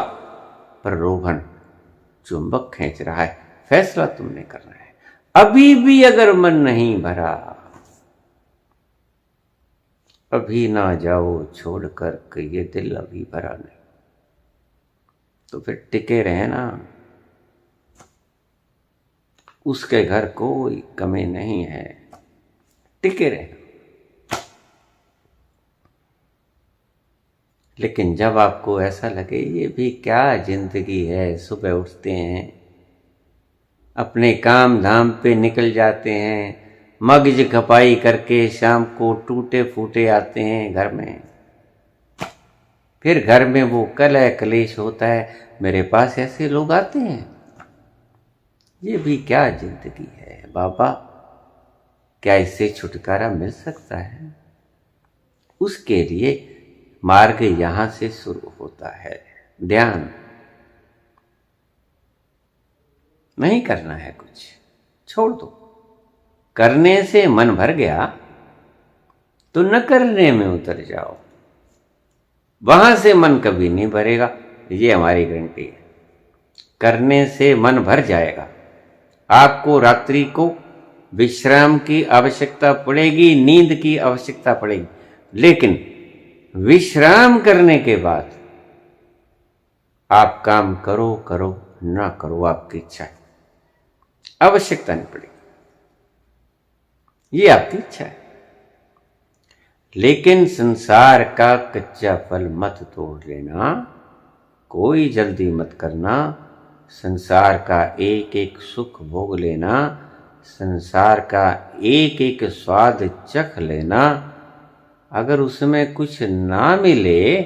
प्रलोभन चुंबक खींच रहा है? फैसला तुमने करना है। अभी भी अगर मन नहीं भरा, अभी ना जाओ छोड़कर कि ये दिल अभी भरा नहीं, तो फिर टिके रहे ना। उसके घर कोई कमी नहीं है, टिके रहे। लेकिन जब आपको ऐसा लगे ये भी क्या जिंदगी है, सुबह उठते हैं, अपने काम धाम पे निकल जाते हैं, मगज खपाई करके शाम को टूटे फूटे आते हैं घर में, फिर घर में वो कलह कलेश होता है। मेरे पास ऐसे लोग आते हैं। ये भी क्या जिंदगी है बाबा? क्या इससे छुटकारा मिल सकता है? उसके लिए मार्ग यहां से शुरू होता है। ध्यान नहीं करना है, कुछ छोड़ दो। करने से मन भर गया तो न करने में उतर जाओ, वहां से मन कभी नहीं भरेगा, ये हमारी गारंटी है। करने से मन भर जाएगा। आपको रात्रि को विश्राम की आवश्यकता पड़ेगी, नींद की आवश्यकता पड़ेगी, लेकिन विश्राम करने के बाद आप काम करो करो ना करो, आपकी इच्छा है, आवश्यकता नहीं पड़ेगी, ये आपकी इच्छा है। लेकिन संसार का कच्चा फल मत तोड़ लेना, कोई जल्दी मत करना। संसार का एक एक सुख भोग लेना, संसार का एक एक स्वाद चख लेना। अगर उसमें कुछ ना मिले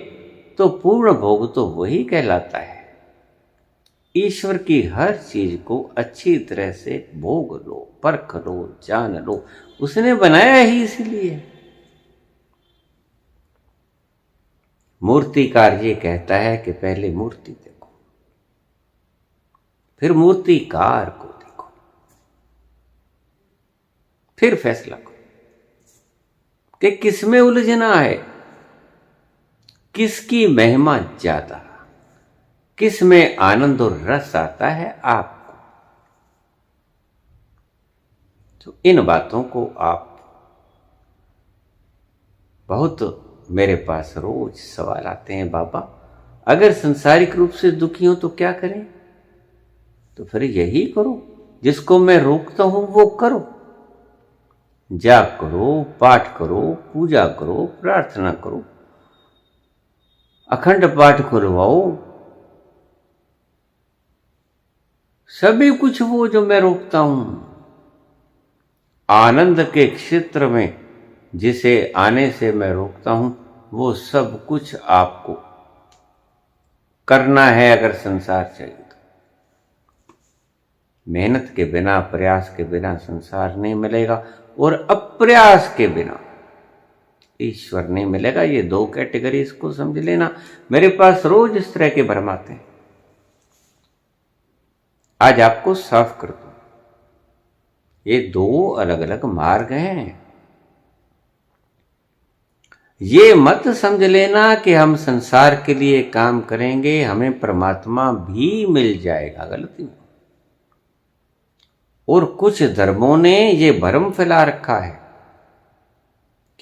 तो पूर्ण भोग तो वही कहलाता है। ईश्वर की हर चीज को अच्छी तरह से भोग लो, परख लो, जान लो, उसने बनाया ही इसलिए। मूर्तिकार ये कहता है कि पहले मूर्ति देखो, फिर मूर्तिकार को देखो, फिर फैसला करो कि किसमें उलझना है, किसकी महिमा ज्यादा, किसमें आनंद और रस आता है आपको। तो इन बातों को आप बहुत, मेरे पास रोज सवाल आते हैं, बाबा अगर संसारिक रूप से दुखी हो तो क्या करें? तो फिर यही करो जिसको मैं रोकता हूं, वो करो। जाप करो, पाठ करो, पूजा करो, प्रार्थना करो, अखंड पाठ खुलवाओ, सभी कुछ वो जो मैं रोकता हूं। आनंद के क्षेत्र में जिसे आने से मैं रोकता हूं, वो सब कुछ आपको करना है अगर संसार चाहिए तो। मेहनत के बिना, प्रयास के बिना संसार नहीं मिलेगा, और अप्रयास के बिना ईश्वर नहीं मिलेगा। ये दो कैटेगरी इसको समझ लेना। मेरे पास रोज इस तरह के भ्रम आते हैं, आज आपको साफ कर दूं। ये दो अलग अलग मार्ग हैं। ये मत समझ लेना कि हम संसार के लिए काम करेंगे हमें परमात्मा भी मिल जाएगा, गलती नहीं। और कुछ धर्मों ने ये भ्रम फैला रखा है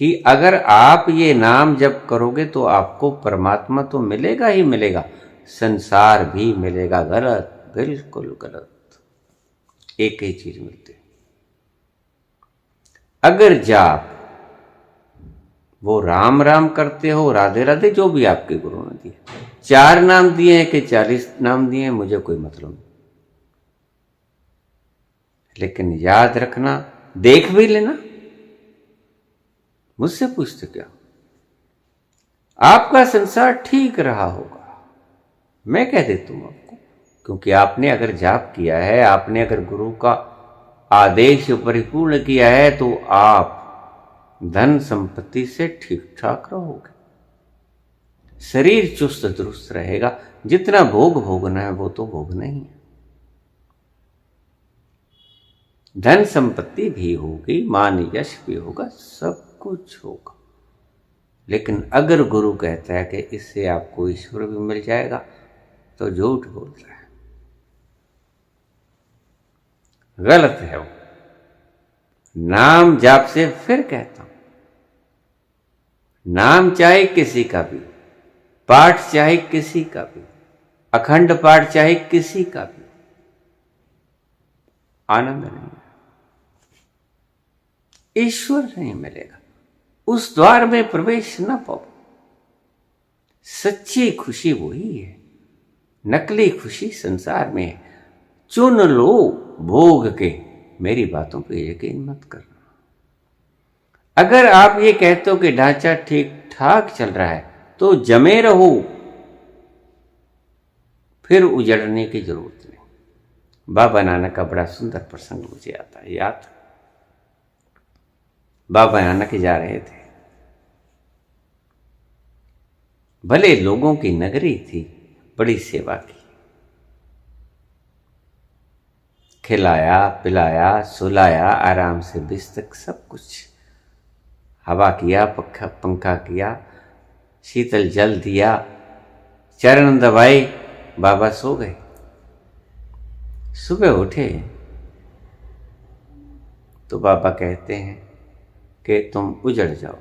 कि अगर आप ये नाम जप करोगे तो आपको परमात्मा तो मिलेगा ही मिलेगा, संसार भी मिलेगा। गलत, बिल्कुल गलत। एक ही चीज मिलती है। अगर जाप वो राम राम करते हो, राधे राधे, जो भी आपके गुरु ने दिए, 4 नाम दिए हैं कि 40 नाम दिए हैं, मुझे कोई मतलब नहीं। लेकिन याद रखना, देख भी लेना, मुझसे पूछते क्या, आपका संसार ठीक रहा होगा, मैं कह देता हूं आपको क्योंकि आपने अगर जाप किया है, आपने अगर गुरु का आदेश परिपूर्ण किया है, तो आप धन संपत्ति से ठीक ठाक रहोगे, शरीर चुस्त दुरुस्त रहेगा। जितना भोग भोगना है वो तो भोगना ही है। धन संपत्ति भी होगी, मान यश भी होगा, सब कुछ होगा। लेकिन अगर गुरु कहता है कि इससे आपको ईश्वर भी मिल जाएगा, तो झूठ बोलता है, गलत है वो। नाम जाप से फिर कहता हूं, नाम चाहे किसी का भी, पाठ चाहे किसी का भी, अखंड पाठ चाहे किसी का भी, आनंद नहीं है, ईश्वर नहीं मिलेगा। उस द्वार में प्रवेश न पाओ। सच्ची खुशी वही है, नकली खुशी संसार में है। चुन लो भोग के, मेरी बातों पे यकीन मत करना। अगर आप ये कहते हो कि ढांचा ठीक ठाक चल रहा है, तो जमे रहो, फिर उजड़ने की जरूरत नहीं। बाबा नानक का बड़ा सुंदर प्रसंग मुझे आता है, याद। बाबा नानक जा रहे थे, भले लोगों की नगरी थी, बड़ी सेवा की, खिलाया पिलाया सुलाया, आराम से बिस्तर सब कुछ, हवा किया, पंखा किया, शीतल जल दिया, चरण दबाए, बाबा सो गए। सुबह उठे तो बाबा कहते हैं कि तुम उजड़ जाओ।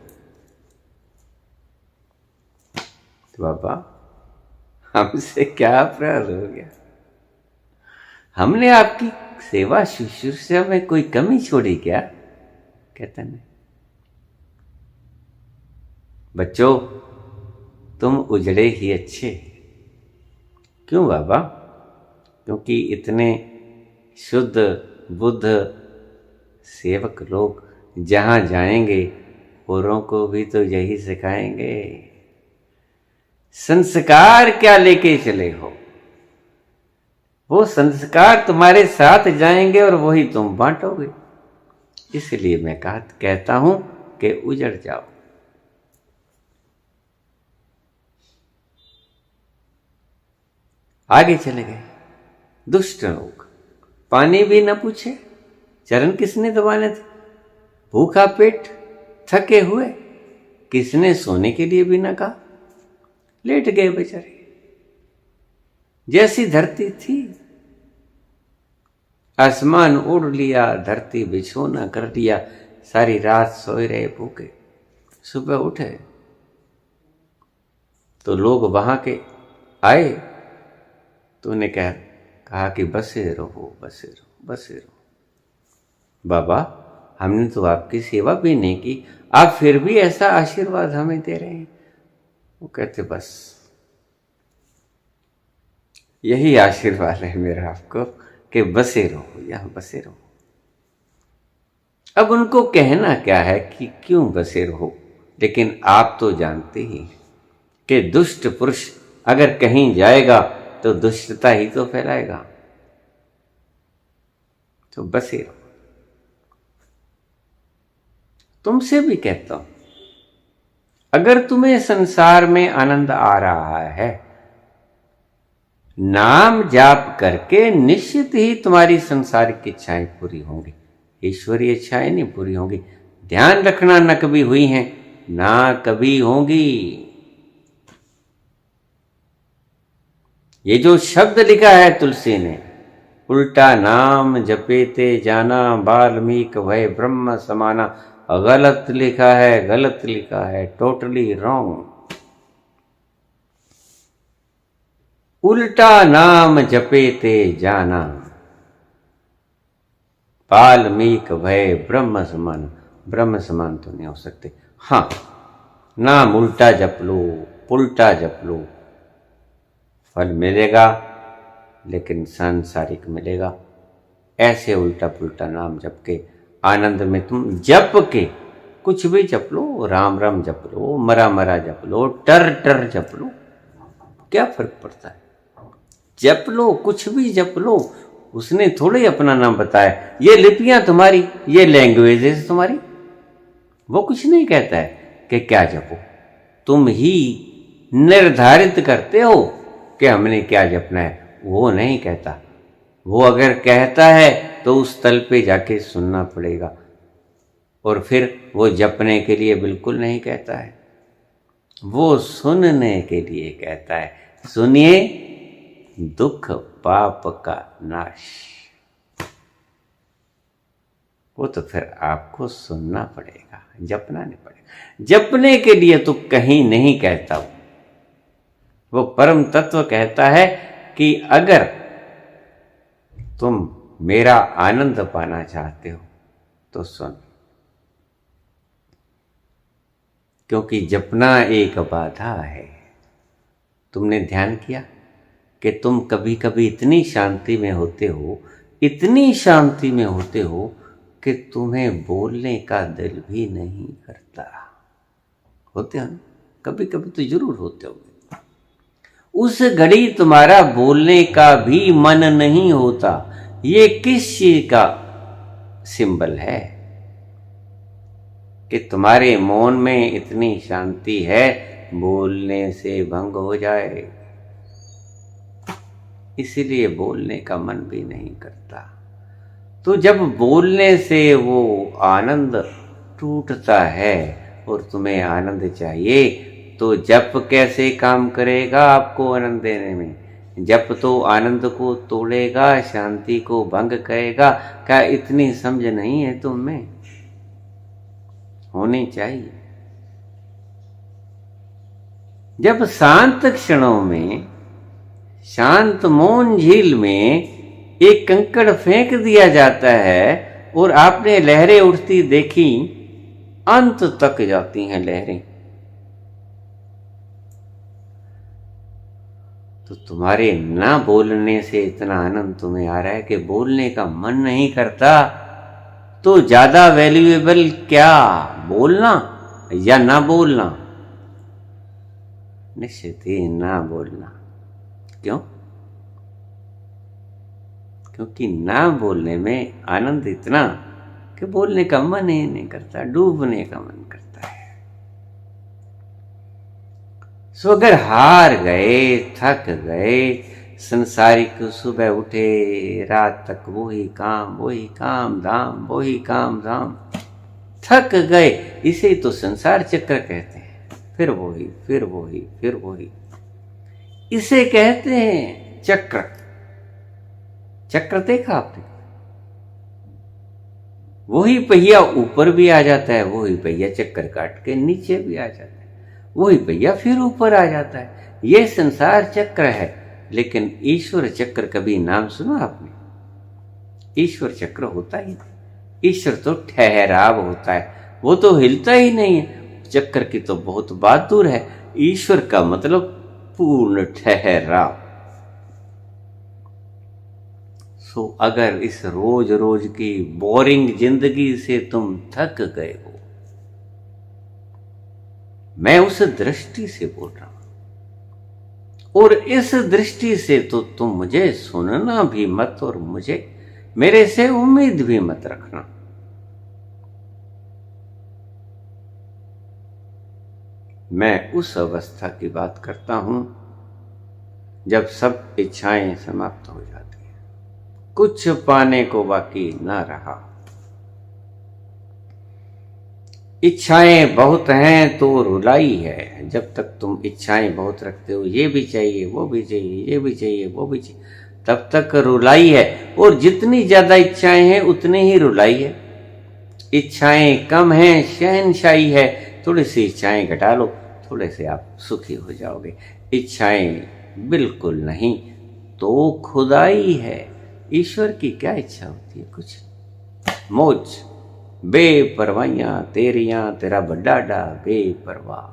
तो बाबा, हमसे क्या अपराध हो गया? हमने आपकी सेवा शुश्रूषा में कोई कमी छोड़ी क्या? कहता नहीं। बच्चों, तुम उजड़े ही अच्छे। क्यों बाबा? क्योंकि इतने शुद्ध बुद्ध सेवक लोग जहां जाएंगे, औरों को भी तो यही सिखाएंगे। संस्कार क्या लेके चले हो? वो संस्कार तुम्हारे साथ जाएंगे और वही तुम बांटोगे। इसलिए मैं कहता हूं कि उजड़ जाओ। आगे चले गए दुष्ट लोग, पानी भी न पूछे, चरण किसने दबाने थे, भूखा पेट, थके हुए, किसने सोने के लिए भी न कहा, लेट गए बेचारे। जैसी धरती थी, आसमान उड़ लिया, धरती बिछोना कर दिया, सारी रात सोए रहे भूखे। सुबह उठे तो लोग वहां के आए, तो उन्हें कहा कि बसे रहो बसे रहो बसे रहो। बाबा, हमने तो आपकी सेवा भी नहीं की, आप फिर भी ऐसा आशीर्वाद हमें दे रहे हैं। वो कहते बस यही आशीर्वाद है मेरा आपको कि बसे रहो, यहां बसे रहो। अब उनको कहना क्या है कि क्यों बसे रहो, लेकिन आप तो जानते ही कि दुष्ट पुरुष अगर कहीं जाएगा तो दुष्टता ही तो फैलाएगा। तो बसे रहो। तुमसे भी कहता हूं, अगर तुम्हें संसार में आनंद आ रहा है, नाम जाप करके निश्चित ही तुम्हारी संसारिक इच्छाएं पूरी होंगी, ईश्वरीय इच्छाएं नहीं पूरी होंगी। ध्यान रखना, न कभी हुई हैं ना कभी होंगी। ये जो शब्द लिखा है तुलसी ने, उल्टा नाम जपेते जाना, वाल्मीकि भय ब्रह्म समाना, गलत लिखा है, गलत लिखा है, टोटली रॉन्ग। उल्टा नाम जपेते जाना, वाल्मीकि भय ब्रह्म समान। ब्रह्म समान तो नहीं हो सकते। हाँ, नाम उल्टा जप लो, पुल्टा जप लो, फल मिलेगा, लेकिन सांसारिक मिलेगा। ऐसे उल्टा पुल्टा नाम जप के आनंद में तुम जप के कुछ भी जप लो, राम राम जप लो, मरा मरा जप लो, टर टर जप लो, क्या फर्क पड़ता है? जप लो, कुछ भी जप लो, उसने थोड़े अपना नाम बताया, ये लिपियां तुम्हारी, ये लैंग्वेजेस तुम्हारी। वो कुछ नहीं कहता है कि क्या जपो, तुम ही निर्धारित करते हो कि हमने क्या जपना है। वो नहीं कहता। वो अगर कहता है तो उस तल पे जाके सुनना पड़ेगा, और फिर वो जपने के लिए बिल्कुल नहीं कहता है, वो सुनने के लिए कहता है। सुनिए, दुख पाप का नाश। वो तो फिर आपको सुनना पड़ेगा, जपना नहीं पड़ेगा। जपने के लिए तो कहीं नहीं कहता वो परम तत्व कहता है कि अगर तुम मेरा आनंद पाना चाहते हो तो सुन। क्योंकि जपना एक बाधा है। तुमने ध्यान किया कि तुम कभी कभी इतनी शांति में होते हो, इतनी शांति में होते हो कि तुम्हें बोलने का दिल भी नहीं करता। होते हो ना? कभी कभी तो जरूर होते हो। उस घड़ी तुम्हारा बोलने का भी मन नहीं होता। ये किस चीज का सिंबल है कि तुम्हारे मौन में इतनी शांति है, बोलने से भंग हो जाए, इसीलिए बोलने का मन भी नहीं करता। तो जब बोलने से वो आनंद टूटता है और तुम्हें आनंद चाहिए, तो जप कैसे काम करेगा आपको आनंद देने में? जप तो आनंद को तोड़ेगा, शांति को भंग करेगा। क्या इतनी समझ नहीं है तुम में? होनी चाहिए। जब शांत क्षणों में, शांत मौन झील में एक कंकड़ फेंक दिया जाता है और आपने लहरें उठती देखी, अंत तक जाती हैं लहरें, तो तुम्हारे ना बोलने से इतना आनंद तुम्हें आ रहा है कि बोलने का मन नहीं करता। तो ज्यादा वैल्यूएबल क्या, बोलना या ना बोलना? निश्चित ही ना बोलना। क्यों? क्योंकि ना बोलने में आनंद इतना कि बोलने का मन ही नहीं करता, डूबने का मन करता है। सो अगर हार गए, थक गए, संसारिक सुबह उठे, रात तक वही काम धाम, वही काम धाम, थक गए, इसे तो संसार चक्र कहते हैं। फिर वही, फिर वही, फिर वही, इसे कहते हैं चक्र। चक्र देखा आपने? वही पहिया ऊपर भी आ जाता है, वही पहिया चक्कर काट के नीचे भी आ जाता है, वही पहिया फिर ऊपर आ जाता है। यह संसार चक्र है। लेकिन ईश्वर चक्र कभी नाम सुना आपने? ईश्वर चक्र होता ही नहीं। ईश्वर तो ठहराव होता है, वो तो हिलता ही नहीं है। चक्र की तो बहुत बात दूर है। ईश्वर का मतलब पूर्ण ठहराव। सो अगर इस रोज रोज की बोरिंग जिंदगी से तुम थक गए हो, मैं उस दृष्टि से बोल रहा हूं, और इस दृष्टि से तो तुम मुझे सुनना भी मत और मुझे, मेरे से उम्मीद भी मत रखना। मैं उस अवस्था की बात करता हूं जब सब इच्छाएं समाप्त हो जाती हैं, कुछ पाने को बाकी ना रहा। इच्छाएं बहुत हैं तो रुलाई है। जब तक तुम इच्छाएं बहुत रखते हो, ये भी चाहिए, वो भी चाहिए, ये भी चाहिए, वो भी चाहिए, तब तक रुलाई है। और जितनी ज्यादा इच्छाएं हैं उतनी ही रुलाई है। इच्छाएं कम हैं, शहनशाही है। थोड़ी सी इच्छाएं घटा लो, थोड़े से आप सुखी हो जाओगे। इच्छाएं बिल्कुल नहीं तो खुदाई है। ईश्वर की क्या इच्छा होती है? कुछ मौज, बेपरवाहियां तेरियां, तेरा बड्डाडा बेपरवाह,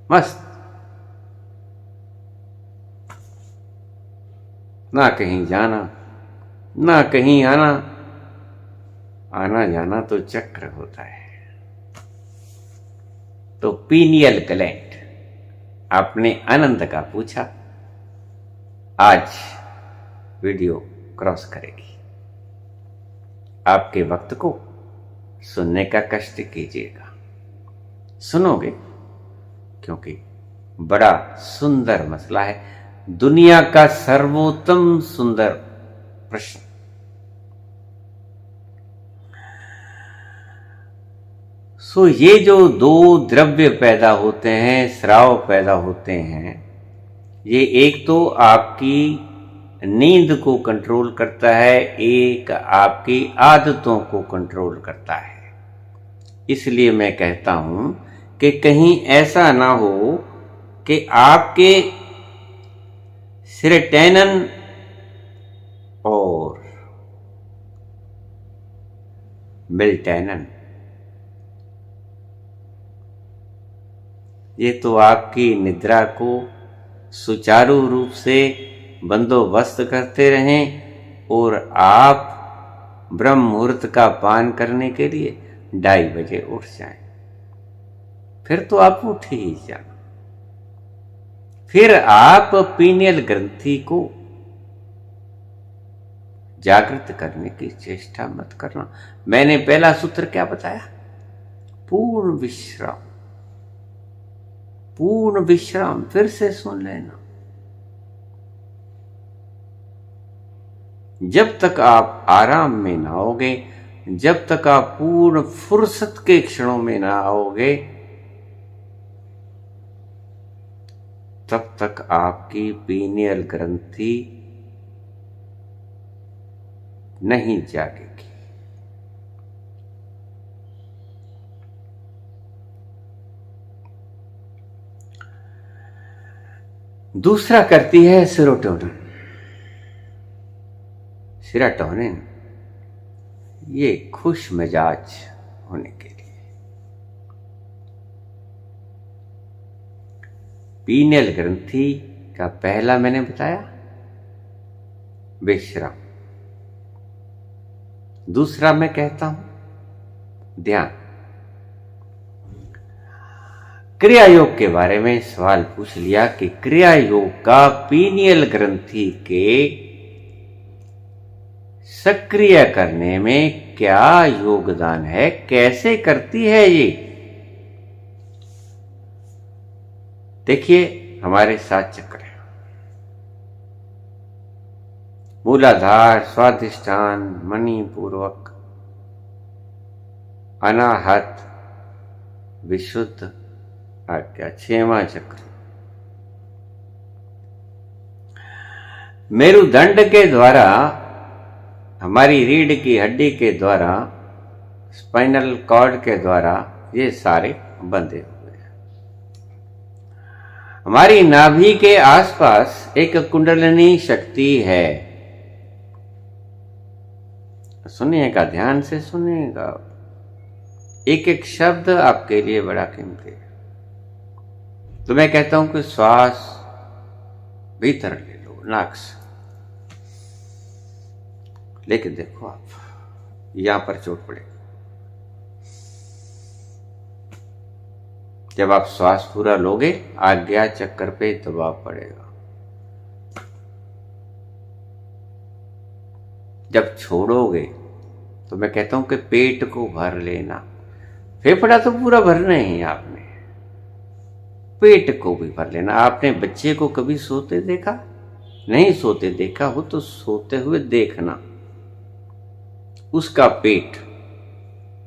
मस्त, ना कहीं जाना, ना कहीं आना। आना जाना तो चक्र होता है। तो पीनियल ग्लैंड, आपने आनंद का पूछा, आज वीडियो क्रॉस करेगी। आपके वक्त को सुनने का कष्ट कीजिएगा, सुनोगे, क्योंकि बड़ा सुंदर मसला है, दुनिया का सर्वोत्तम सुंदर प्रश्न। ये जो दो द्रव्य पैदा होते हैं, स्राव पैदा होते हैं, ये एक तो आपकी नींद को कंट्रोल करता है, एक आपकी आदतों को कंट्रोल करता है। इसलिए मैं कहता हूं कि कहीं ऐसा ना हो कि आपके सेरोटोनिन और मेलाटोनिन, ये तो आपकी निद्रा को सुचारू रूप से बंदोबस्त करते रहें और आप ब्रह्म मुहूर्त का पान करने के लिए 2:30 बजे उठ जाएं, फिर तो आप उठ ही जाना। फिर आप पीनियल ग्रंथि को जागृत करने की चेष्टा मत करना। मैंने पहला सूत्र क्या बताया? पूर्ण विश्राम। पूर्ण विश्राम फिर से सुन लेना। जब तक आप आराम में ना आओगे, जब तक आप पूर्ण फुर्सत के क्षणों में ना आओगे, तब तक आपकी पीनियल ग्रंथि नहीं जागेगी। दूसरा करती है सेरोटोनिन। सेरोटोनिन ये खुश मिजाज होने के लिए। पीनियल ग्रंथि का पहला मैंने बताया विश्राम, दूसरा मैं कहता हूं ध्यान। क्रिया योग के बारे में सवाल पूछ लिया कि क्रिया योग का पीनियल ग्रंथि के सक्रिय करने में क्या योगदान है, कैसे करती है ये? देखिए, हमारे 7 चक्र हैं। मूलाधार, स्वाधिष्ठान, मणिपूर्वक, अनाहत, विशुद्ध आज्ञा, 6वां चक्र। मेरुदंड के द्वारा, हमारी रीढ़ की हड्डी के द्वारा, स्पाइनल कॉर्ड के द्वारा ये सारे बंधे हुए हैं। हमारी नाभि के आसपास एक कुंडलिनी शक्ति है। सुनिएगा, ध्यान से सुनिएगा, एक एक शब्द आपके लिए बड़ा कीमती है। तो मैं कहता हूं कि श्वास भीतर ले लो, नाक से लेके देखो, आप यहां पर चोट पड़ेगी। जब आप श्वास पूरा लोगे, आज्ञा चक्र पे दबाव पड़ेगा। जब छोड़ोगे तो मैं कहता हूं कि पेट को भर लेना। फेफड़ा तो पूरा भरना ही है आपने, पेट को भी भर लेना। आपने बच्चे को कभी सोते देखा? नहीं सोते देखा हो तो सोते हुए देखना, उसका पेट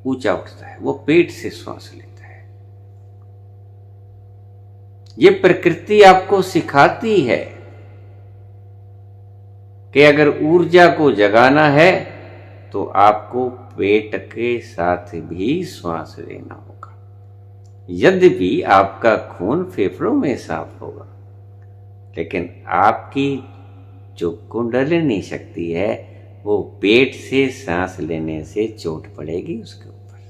ऊंचा उठता है, वो पेट से श्वास लेता है। ये प्रकृति आपको सिखाती है कि अगर ऊर्जा को जगाना है तो आपको पेट के साथ भी श्वास लेना होगा। यद्यपि आपका खून फेफड़ों में साफ होगा, लेकिन आपकी जो कुंडलिनी शक्ति है वो पेट से सांस लेने से चोट पड़ेगी उसके ऊपर,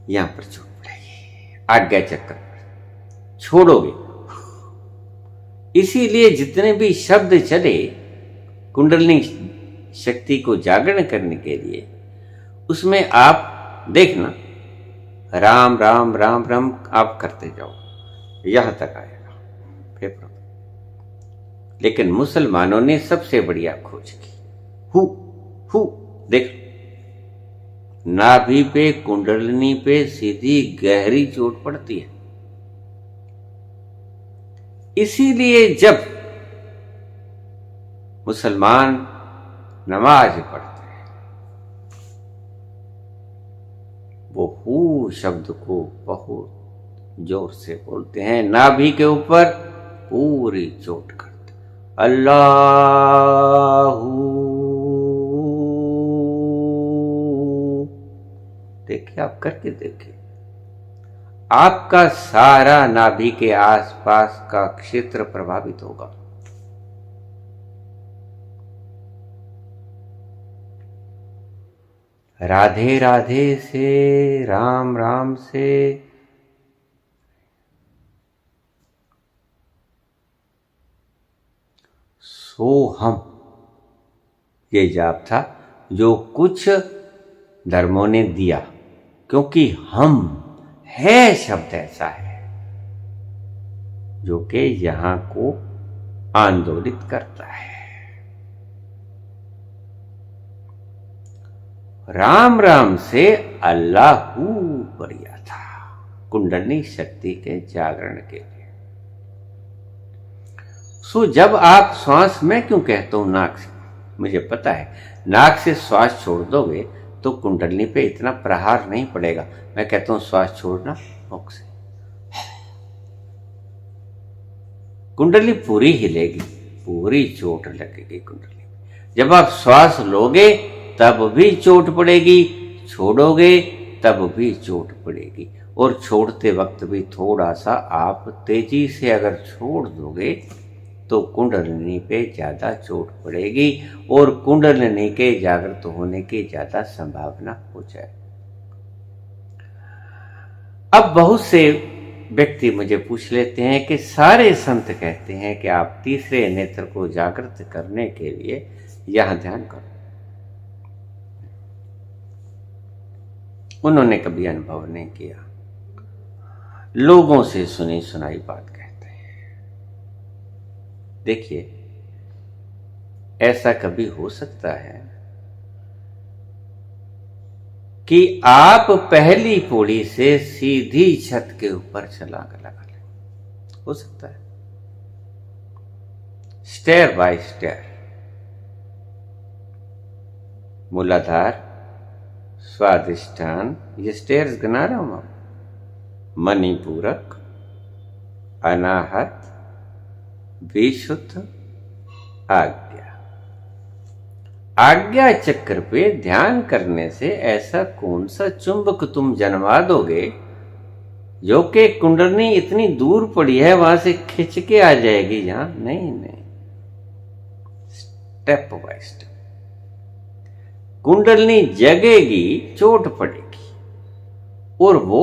यहां पर चोट पड़ेगी, आज्ञा चक्र पर छोड़ोगे। इसीलिए जितने भी शब्द चले कुंडलिनी शक्ति को जागरण करने के लिए, उसमें आप देखना राम राम राम राम आप करते जाओ, यहां तक आएगा। फेफड़ों में। लेकिन मुसलमानों ने सबसे बढ़िया खोज की। हु हु देख, नाभि पे, कुंडलिनी पे सीधी गहरी चोट पड़ती है। इसीलिए जब मुसलमान नमाज पढ़ते हैं, वो हु शब्द को बहुत जोर से बोलते हैं, नाभि के ऊपर पूरी चोट करते, अल्लाहू। देखिए, आप करके देखिए, आपका सारा नाभि के आसपास का क्षेत्र प्रभावित होगा। राधे राधे से, राम राम से, सोहम, ये जाप था जो कुछ धर्मों ने दिया, क्योंकि हम है शब्द ऐसा है जो कि यहां को आंदोलित करता है। राम राम से अल्लाहू बढ़िया था, कुंडली शक्ति के जागरण के लिए। सो जब आप श्वास, मैं क्यों कहता हूं नाक से, मुझे पता है नाक से श्वास छोड़ दोगे तो कुंडलिनी पे इतना प्रहार नहीं पड़ेगा। मैं कहता हूं श्वास छोड़ना मुख से, कुंडली पूरी हिलेगी, पूरी चोट लगेगी कुंडली। जब आप श्वास लोगे तब भी चोट पड़ेगी, छोड़ोगे तब भी चोट पड़ेगी, और छोड़ते वक्त भी थोड़ा सा आप तेजी से अगर छोड़ दोगे तो कुंडलिनी पे ज्यादा चोट पड़ेगी और कुंडलिनी के जागृत होने की ज्यादा संभावना हो जाए। अब बहुत से व्यक्ति मुझे पूछ लेते हैं कि सारे संत कहते हैं कि आप तीसरे नेत्र को जागृत करने के लिए यहां ध्यान करो। उन्होंने कभी अनुभव नहीं किया, लोगों से सुनी सुनाई बात कहते हैं। देखिए, ऐसा कभी हो सकता है कि आप पहली पौड़ी से सीधी छत के ऊपर छलांग लगा लें, हो सकता है, स्टेयर बाय स्टेयर, मूलाधार, स्वादिष्ठान, ये स्टेयर्स गिना रहा हूं, मणिपूरक, अनाहत, विशुद्ध, आज्ञा। आज्ञा चक्र पे ध्यान करने से ऐसा कौन सा चुंबक तुम जन्मा दोगे जो कि कुंडलिनी इतनी दूर पड़ी है वहां से खिंच के आ जाएगी यहां? नहीं नहीं, स्टेप बाय स्टेप कुंडलिनी जगेगी, चोट पड़ेगी, और वो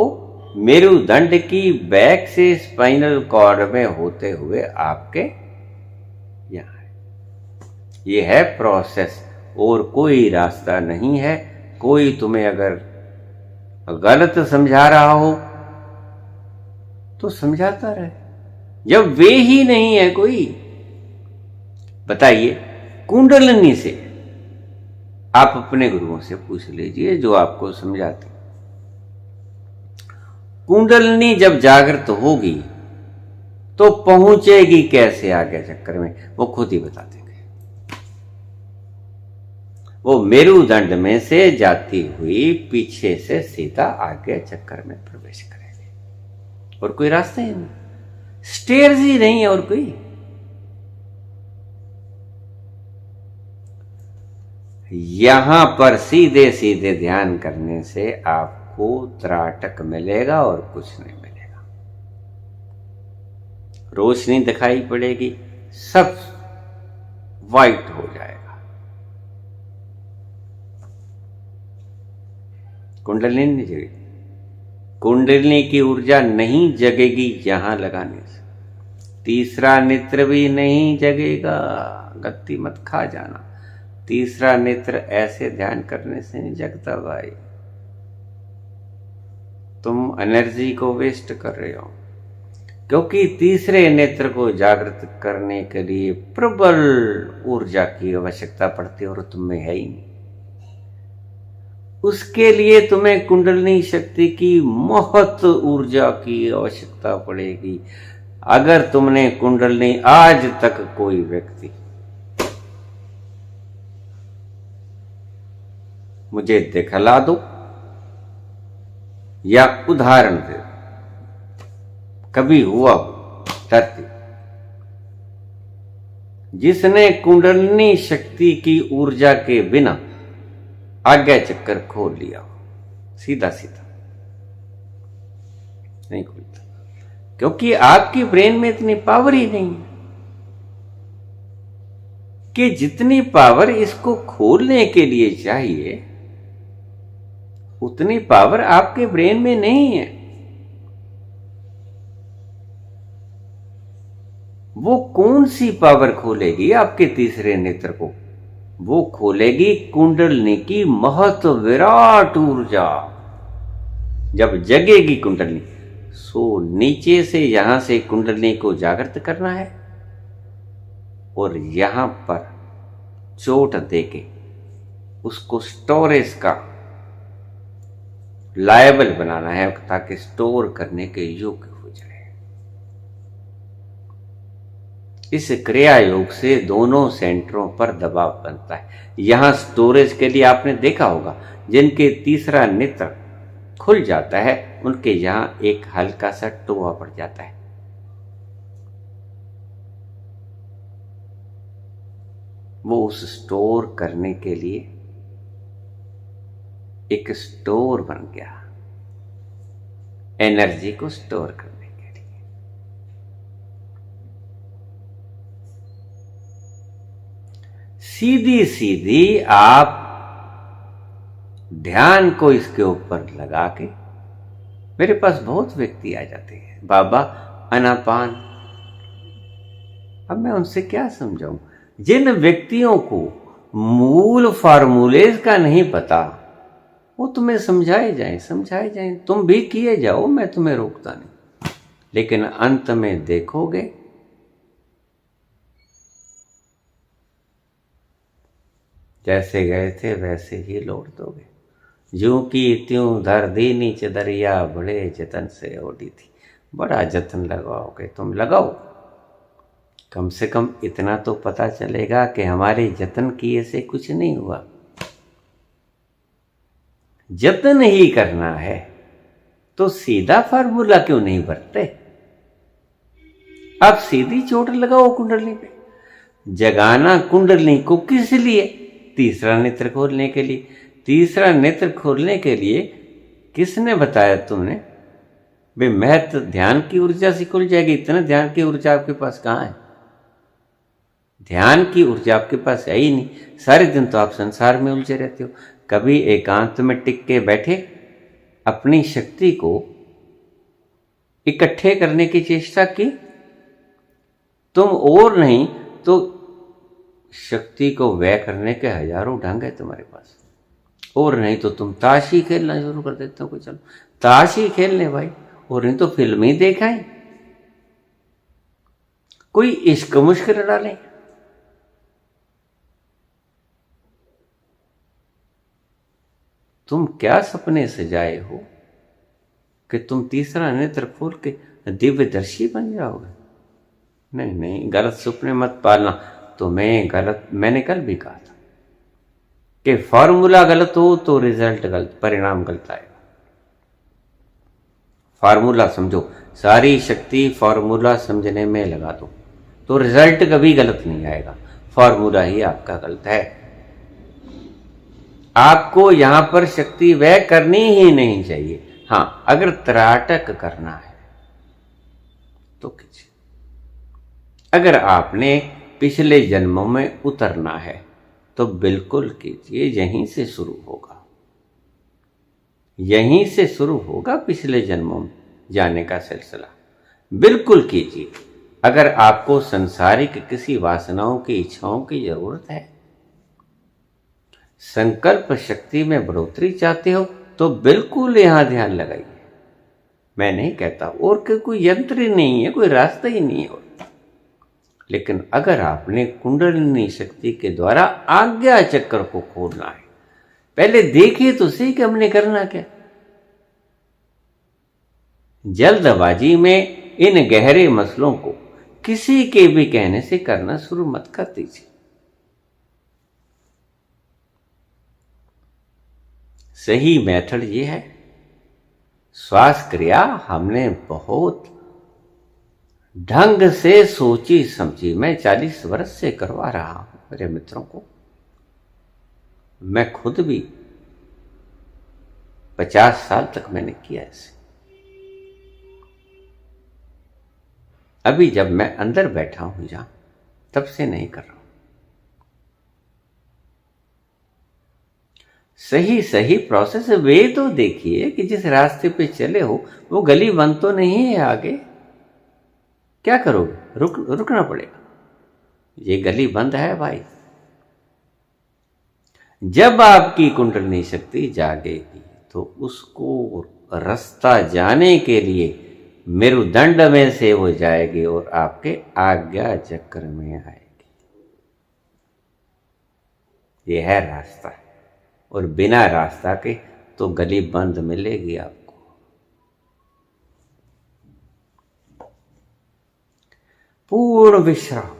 मेरुदंड की बैक से स्पाइनल कॉर्ड में होते हुए आपके यहां है। ये है प्रोसेस, और कोई रास्ता नहीं है। कोई तुम्हें अगर गलत समझा रहा हो तो समझाता रहे, जब वे ही नहीं है कोई। बताइए, कुंडलिनी से आप अपने गुरुओं से पूछ लीजिए जो आपको समझाते। कुंडलिनी जब जागृत होगी तो पहुंचेगी कैसे आगे चक्कर में, वो खुद ही बता देंगे। वो मेरुदंड में से जाती हुई पीछे से सीधा आगे चक्कर में प्रवेश करेगी, और कोई रास्ता ही नहीं, स्टेयर्स ही नहीं है और कोई। यहां पर सीधे सीधे ध्यान करने से आपको त्राटक मिलेगा और कुछ नहीं मिलेगा। रोशनी दिखाई पड़ेगी, सब वाइट हो जाएगा। कुंडलिनी नहीं जगेगी, कुंडलिनी की ऊर्जा नहीं जगेगी यहां लगाने से। तीसरा नेत्र भी नहीं जगेगा, गत्ती मत खा जाना। तीसरा नेत्र ऐसे ध्यान करने से नहीं जगता भाई, तुम एनर्जी को वेस्ट कर रहे हो। क्योंकि तीसरे नेत्र को जागृत करने के लिए प्रबल ऊर्जा की आवश्यकता पड़ती है और तुम में है ही नहीं। उसके लिए तुम्हें कुंडलिनी शक्ति की महत ऊर्जा की आवश्यकता पड़ेगी। अगर तुमने कुंडलिनी आज तक कोई व्यक्ति मुझे दिखला दो या उदाहरण दे कभी हुआ धरती जिसने कुंडलिनी शक्ति की ऊर्जा के बिना आज्ञा चक्कर खोल लिया, सीधा सीधा नहीं खुलता, क्योंकि आपकी ब्रेन में इतनी पावर ही नहीं है कि जितनी पावर इसको खोलने के लिए चाहिए उतनी पावर आपके ब्रेन में नहीं है। वो कौन सी पावर खोलेगी आपके तीसरे नेत्र को? वो खोलेगी कुंडलिनी की महत विराट ऊर्जा। जब जगेगी कुंडलिनी, सो नीचे से यहां से कुंडलिनी को जागृत करना है और यहां पर चोट देके उसको स्टोरेज का लायबल बनाना है ताकि स्टोर करने के योग्य हो जाए। इस क्रिया योग से दोनों सेंटरों पर दबाव बनता है। यहां स्टोरेज के लिए आपने देखा होगा जिनके तीसरा नेत्र खुल जाता है उनके यहां एक हल्का सा टोआ पड़ जाता है। वो उस स्टोर करने के लिए एक स्टोर बन गया, एनर्जी को स्टोर करने के लिए। सीधी सीधी आप ध्यान को इसके ऊपर लगा के, मेरे पास बहुत व्यक्ति आ जाते हैं, बाबा अनापान। अब मैं उनसे क्या समझाऊं? जिन व्यक्तियों को मूल फार्मूलेज का नहीं पता वो तुम्हें समझाए जाए, तुम भी किए जाओ, मैं तुम्हें रोकता नहीं, लेकिन अंत में देखोगे जैसे गए थे वैसे ही लौट दोगे। ज्यों की त्यों धर दी नीचे दरिया, बड़े जतन से ओढ़ी थी। बड़ा जतन लगाओगे तुम, लगाओ, कम से कम इतना तो पता चलेगा कि हमारे जतन किए से कुछ नहीं हुआ। जतन ही करना है तो सीधा फार्मूला क्यों नहीं बरतते? आप सीधी चोट लगाओ कुंडलिनी पे। जगाना कुंडलिनी को किस लिए? तीसरा नेत्र खोलने के लिए। तीसरा नेत्र खोलने के लिए किसने बताया तुमने? वे महत्व ध्यान की ऊर्जा से खुल जाएगी। इतना ध्यान की ऊर्जा आपके पास कहां है? ध्यान की ऊर्जा आपके पास है ही नहीं। सारे दिन तो आप संसार में उलझे रहते हो। कभी एकांत में टिक के बैठे अपनी शक्ति को इकट्ठे करने की चेष्टा की? तुम और नहीं तो शक्ति को व्यय करने के हजारों ढंग है तुम्हारे पास। और नहीं तो तुम ताश ही खेलना शुरू कर देते हो कि चलो ताश ही खेल ले भाई, और नहीं तो फिल्म ही देखाएं, कोई इश्क मुश्किल डालें। तुम क्या सपने सजाए हो कि तुम तीसरा नेत्र खोल के दिव्यदर्शी बन जाओगे? नहीं नहीं, गलत सपने मत पालना। मैंने कल भी कहा था कि फॉर्मूला गलत हो तो रिजल्ट गलत, परिणाम गलत आएगा। फॉर्मूला समझो, सारी शक्ति फॉर्मूला समझने में लगा दो तो रिजल्ट कभी गलत नहीं आएगा। फॉर्मूला ही आपका गलत है। आपको यहां पर शक्ति व्यय करनी ही नहीं चाहिए। हां, अगर त्राटक करना है तो कीजिए। अगर आपने पिछले जन्मों में उतरना है तो बिल्कुल कीजिए। यहीं से शुरू होगा, यहीं से शुरू होगा पिछले जन्मों में जाने का सिलसिला। बिल्कुल कीजिए। अगर आपको संसारिक किसी वासनाओं की, इच्छाओं की जरूरत है, संकल्प शक्ति में बढ़ोतरी चाहते हो तो बिल्कुल यहां ध्यान लगाइए। मैं नहीं कहता, और कोई यंत्र ही नहीं है, कोई रास्ता ही नहीं है और। लेकिन अगर आपने कुंडलिनी शक्ति के द्वारा आज्ञा चक्र को खोलना है, पहले देखिए तो सही कि हमने करना क्या। जल्दबाजी में इन गहरे मसलों को किसी के भी कहने से करना शुरू मत कर दीजिए। सही मेथड ये है, श्वास क्रिया हमने बहुत ढंग से सोची समझी। मैं 40 वर्ष से करवा रहा हूं मेरे मित्रों को। मैं खुद भी 50 साल तक मैंने किया इसे। अभी जब मैं अंदर बैठा हूं जहां, तब से नहीं कर रहा हूं। सही सही प्रोसेस वे तो देखिए कि जिस रास्ते पे चले हो वो गली बंद तो नहीं है आगे। क्या करोगे? रुकना पड़ेगा। ये गली बंद है भाई। जब आपकी कुंडलिनी शक्ति जागेगी तो उसको रास्ता जाने के लिए मेरुदंड में से वो जाएगी और आपके आज्ञा चक्र में आएगी। ये है रास्ता, और बिना रास्ता के तो गली बंद मिलेगी आपको। पूर्ण विश्राम।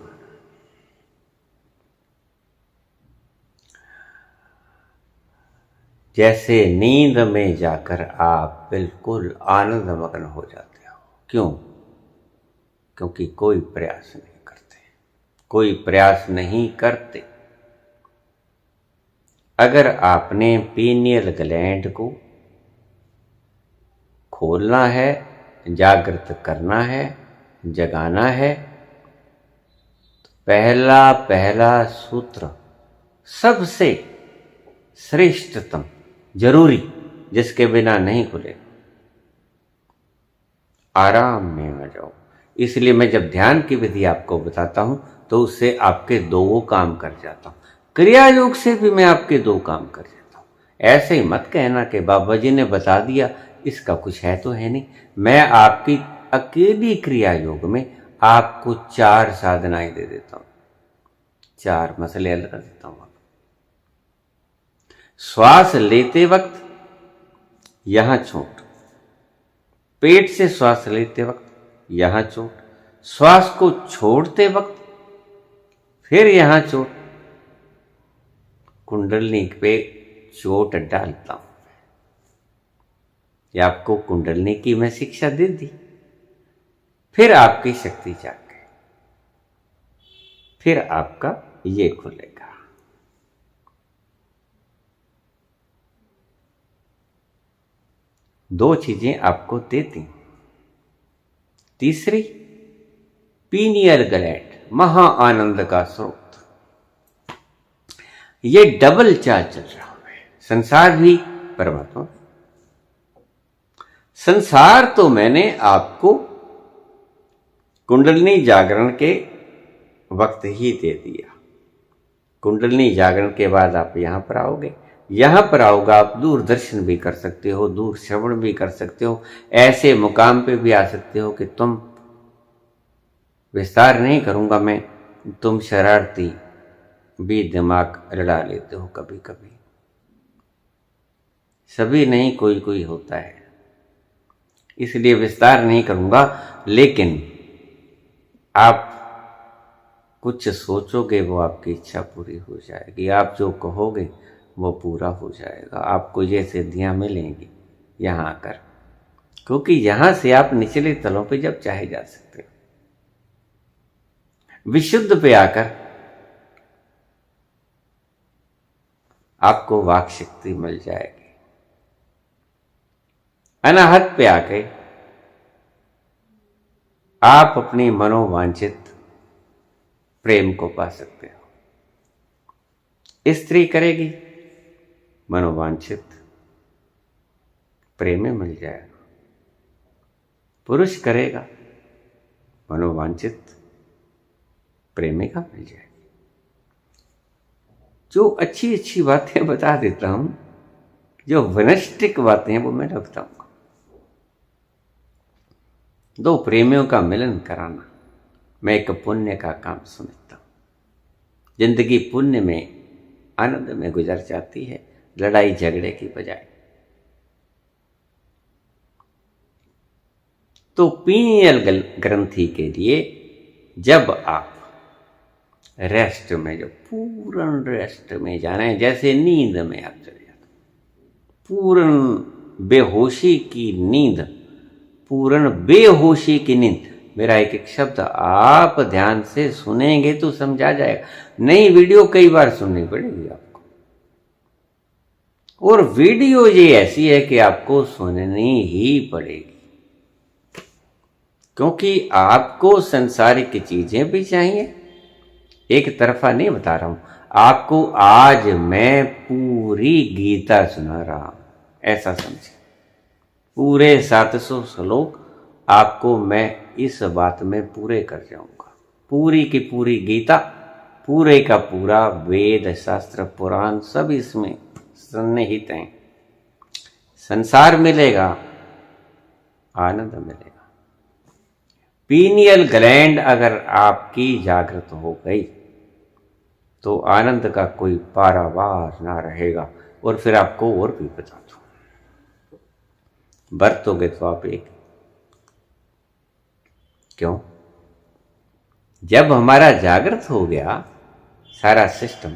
जैसे नींद में जाकर आप बिल्कुल आनंद मग्न हो जाते हो। क्यों? क्योंकि कोई प्रयास नहीं करते, कोई प्रयास नहीं करते। अगर आपने पीनियल ग्लैंड को खोलना है, जागृत करना है, जगाना है, तो पहला सूत्र सबसे श्रेष्ठतम, जरूरी, जिसके बिना नहीं खुले, आराम में आ जाओ। इसलिए मैं जब ध्यान की विधि आपको बताता हूं तो उससे आपके 2 काम कर जाता हूं। क्रिया योग से भी मैं आपके 2 काम कर जाता हूं। ऐसे ही मत कहना कि बाबा जी ने बता दिया, इसका कुछ है तो है नहीं। मैं आपकी अकेली क्रिया योग में आपको 4 साधनाएं दे देता हूं, 4 मसले हल कर देता हूं। श्वास लेते वक्त यहां चोट, पेट से श्वास लेते वक्त यहां चोट, श्वास को छोड़ते वक्त फिर यहां चोट, कुंडलिनी पे चोट डालता हूं। ये आपको कुंडलिनी की मैं शिक्षा दे दी। फिर आपकी शक्ति जाग गई, फिर आपका ये खुलेगा। दो चीजें आपको देती। तीसरी, पीनियल ग्लैंड, महा आनंद का स्रोत। ये डबल चार्ज चल रहा है, संसार भी परमात्मा। संसार तो मैंने आपको कुंडलिनी जागरण के वक्त ही दे दिया। कुंडलिनी जागरण के बाद आप यहां पर आओगे, यहां पर आओगा आप दूरदर्शन भी कर सकते हो, दूर श्रवण भी कर सकते हो, ऐसे मुकाम पे भी आ सकते हो कि तुम, विस्तार नहीं करूंगा मैं, तुम शरारती भी दिमाग लड़ा लेते हो कभी कभी। सभी नहीं, कोई कोई होता है, इसलिए विस्तार नहीं करूंगा। लेकिन आप कुछ सोचोगे वो आपकी इच्छा पूरी हो जाएगी। आप जो कहोगे वो पूरा हो जाएगा। आपको ये सिद्धियां मिलेंगी यहां आकर, क्योंकि यहां से आप निचले तलों पे जब चाहे जा सकते हो। विशुद्ध पे आकर आपको वाक शक्ति मिल जाएगी। अनाहत पे आके आप अपनी मनोवांछित प्रेम को पा सकते हो। स्त्री करेगी, मनोवांछित प्रेम में मिल जाएगा। पुरुष करेगा, मनोवांछित प्रेमिका मिल जाएगी। जो अच्छी अच्छी बातें बता देता हूं, जो वनस्टिक बातें हैं वो मैं बताऊंगा। दो प्रेमियों का मिलन कराना मैं एक पुण्य का काम समझता हूँ। जिंदगी पुण्य में, आनंद में गुजर जाती है, लड़ाई झगड़े की बजाय। तो पीनियल ग्रंथि के लिए जब आप रेस्ट में, जो पूर्ण रेस्ट में जा रहे हैं, जैसे नींद में आप चले जाते, पूर्ण बेहोशी की नींद, पूर्ण बेहोशी की नींद। मेरा एक एक शब्द आप ध्यान से सुनेंगे तो समझा जाएगा, नई वीडियो कई बार सुननी पड़ेगी आपको। और वीडियो ये ऐसी है कि आपको सुननी ही पड़ेगी, क्योंकि आपको सांसारिक चीजें भी चाहिए। एक तरफा नहीं बता रहा हूं आपको, आज मैं पूरी गीता सुना रहा हूं, ऐसा समझे। पूरे 700 श्लोक आपको मैं इस बात में पूरे कर जाऊंगा। पूरी की पूरी गीता, पूरे का पूरा वेद शास्त्र पुराण सब इसमें सन्निहित हैं। संसार मिलेगा, आनंद मिलेगा। पीनियल ग्लैंड अगर आपकी जागृत हो गई तो आनंद का कोई पारावार ना रहेगा। और फिर आपको और भी बता दूं, बरतोगे तो आप एक, क्यों? जब हमारा जागृत हो गया सारा सिस्टम,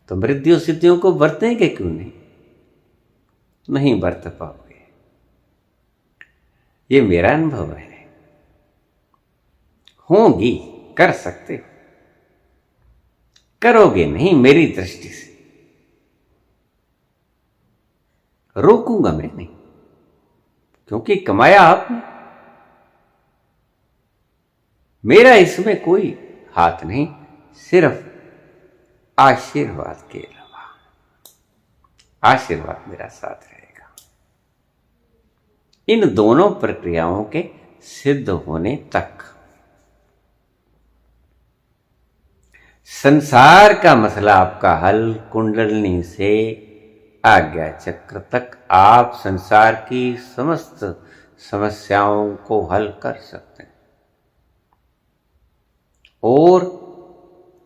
तो मृत्यु सिद्धियों को बरतेंगे क्यों नहीं? नहीं बरत पाओगे, ये मेरा अनुभव है। होंगी, कर सकते हो, करोगे नहीं मेरी दृष्टि से, रोकूंगा मैं नहीं, क्योंकि कमाया आपने, मेरा इसमें कोई हाथ नहीं, सिर्फ आशीर्वाद के अलावा। आशीर्वाद मेरा साथ रहेगा इन दोनों प्रक्रियाओं के सिद्ध होने तक। संसार का मसला आपका हल कुंडलिनी से आज्ञा चक्र तक, आप संसार की समस्त समस्याओं को हल कर सकते हैं। और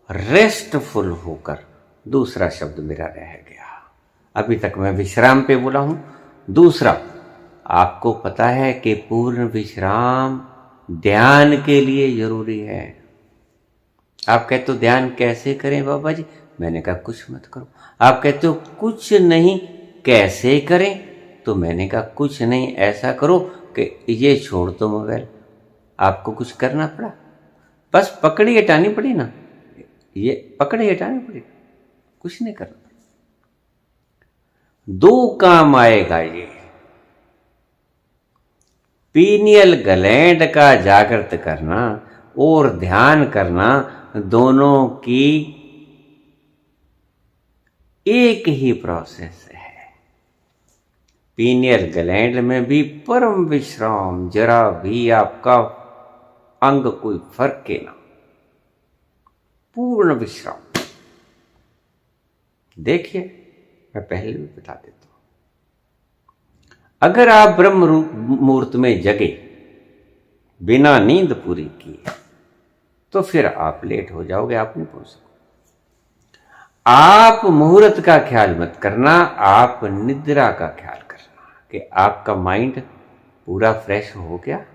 रेस्टफुल होकर, दूसरा शब्द मेरा रह गया, अभी तक मैं विश्राम पे बोला हूं। दूसरा, आपको पता है कि पूर्ण विश्राम ध्यान के लिए जरूरी है। आप कहते हो ध्यान कैसे करें बाबा जी? मैंने कहा कुछ मत करो। आप कहते हो कुछ नहीं कैसे करें? तो मैंने कहा कुछ नहीं, ऐसा करो कि ये छोड़ दो मोबाइल। आपको कुछ करना पड़ा, बस पकड़ी हटानी पड़ी ना, ये पकड़ी हटानी पड़ी, कुछ नहीं करना। दो काम आएगा ये, पीनियल ग्लैंड का जागृत करना और ध्यान करना, दोनों की एक ही प्रोसेस है। पीनियल ग्लैंड में भी परम विश्राम, जरा भी आपका अंग कोई फर्क के ना, पूर्ण विश्राम। देखिए, मैं पहले भी बता देता हूं, अगर आप ब्रह्म मुहूर्त में जगे बिना नींद पूरी किए तो फिर आप लेट हो जाओगे, आप नहीं पहुंच सकते। आप मुहूर्त का ख्याल मत करना, आप निद्रा का ख्याल करना कि आपका माइंड पूरा फ्रेश हो गया,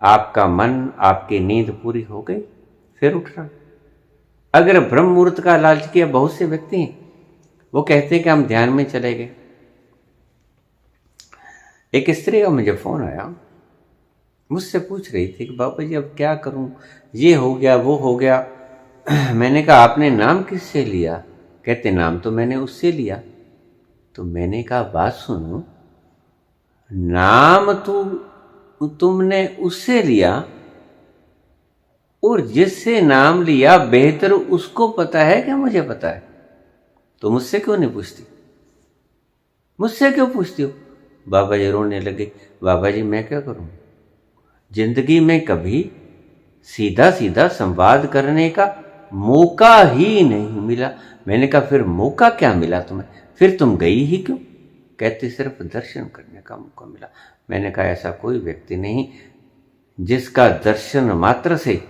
आपका मन, आपकी नींद पूरी हो गई, फिर उठना। अगर ब्रह्म मुहूर्त का लालच किया, बहुत से व्यक्ति हैं वो कहते हैं कि हम ध्यान में चले गए। एक स्त्री का मुझे फोन आया, मुझसे पूछ रही थी कि बाबा जी अब क्या करूं, ये हो गया वो हो गया। मैंने कहा आपने नाम किससे लिया? कहते नाम तो मैंने उससे लिया। तो मैंने कहा बात सुनो, नाम तो तुमने उससे लिया और जिससे नाम लिया बेहतर उसको पता है क्या मुझे पता है? तो मुझसे क्यों नहीं पूछती? मुझसे क्यों पूछती हो? बाबा जी रोने लगे। बाबा जी मैं क्या करूं, जिंदगी में कभी सीधा सीधा संवाद करने का मौका ही नहीं मिला। मैंने कहा फिर मौका क्या मिला तुम्हें, फिर तुम गई ही क्यों? कहते सिर्फ दर्शन करने का मौका मिला। मैंने कहा ऐसा कोई व्यक्ति नहीं जिसका दर्शन मात्र से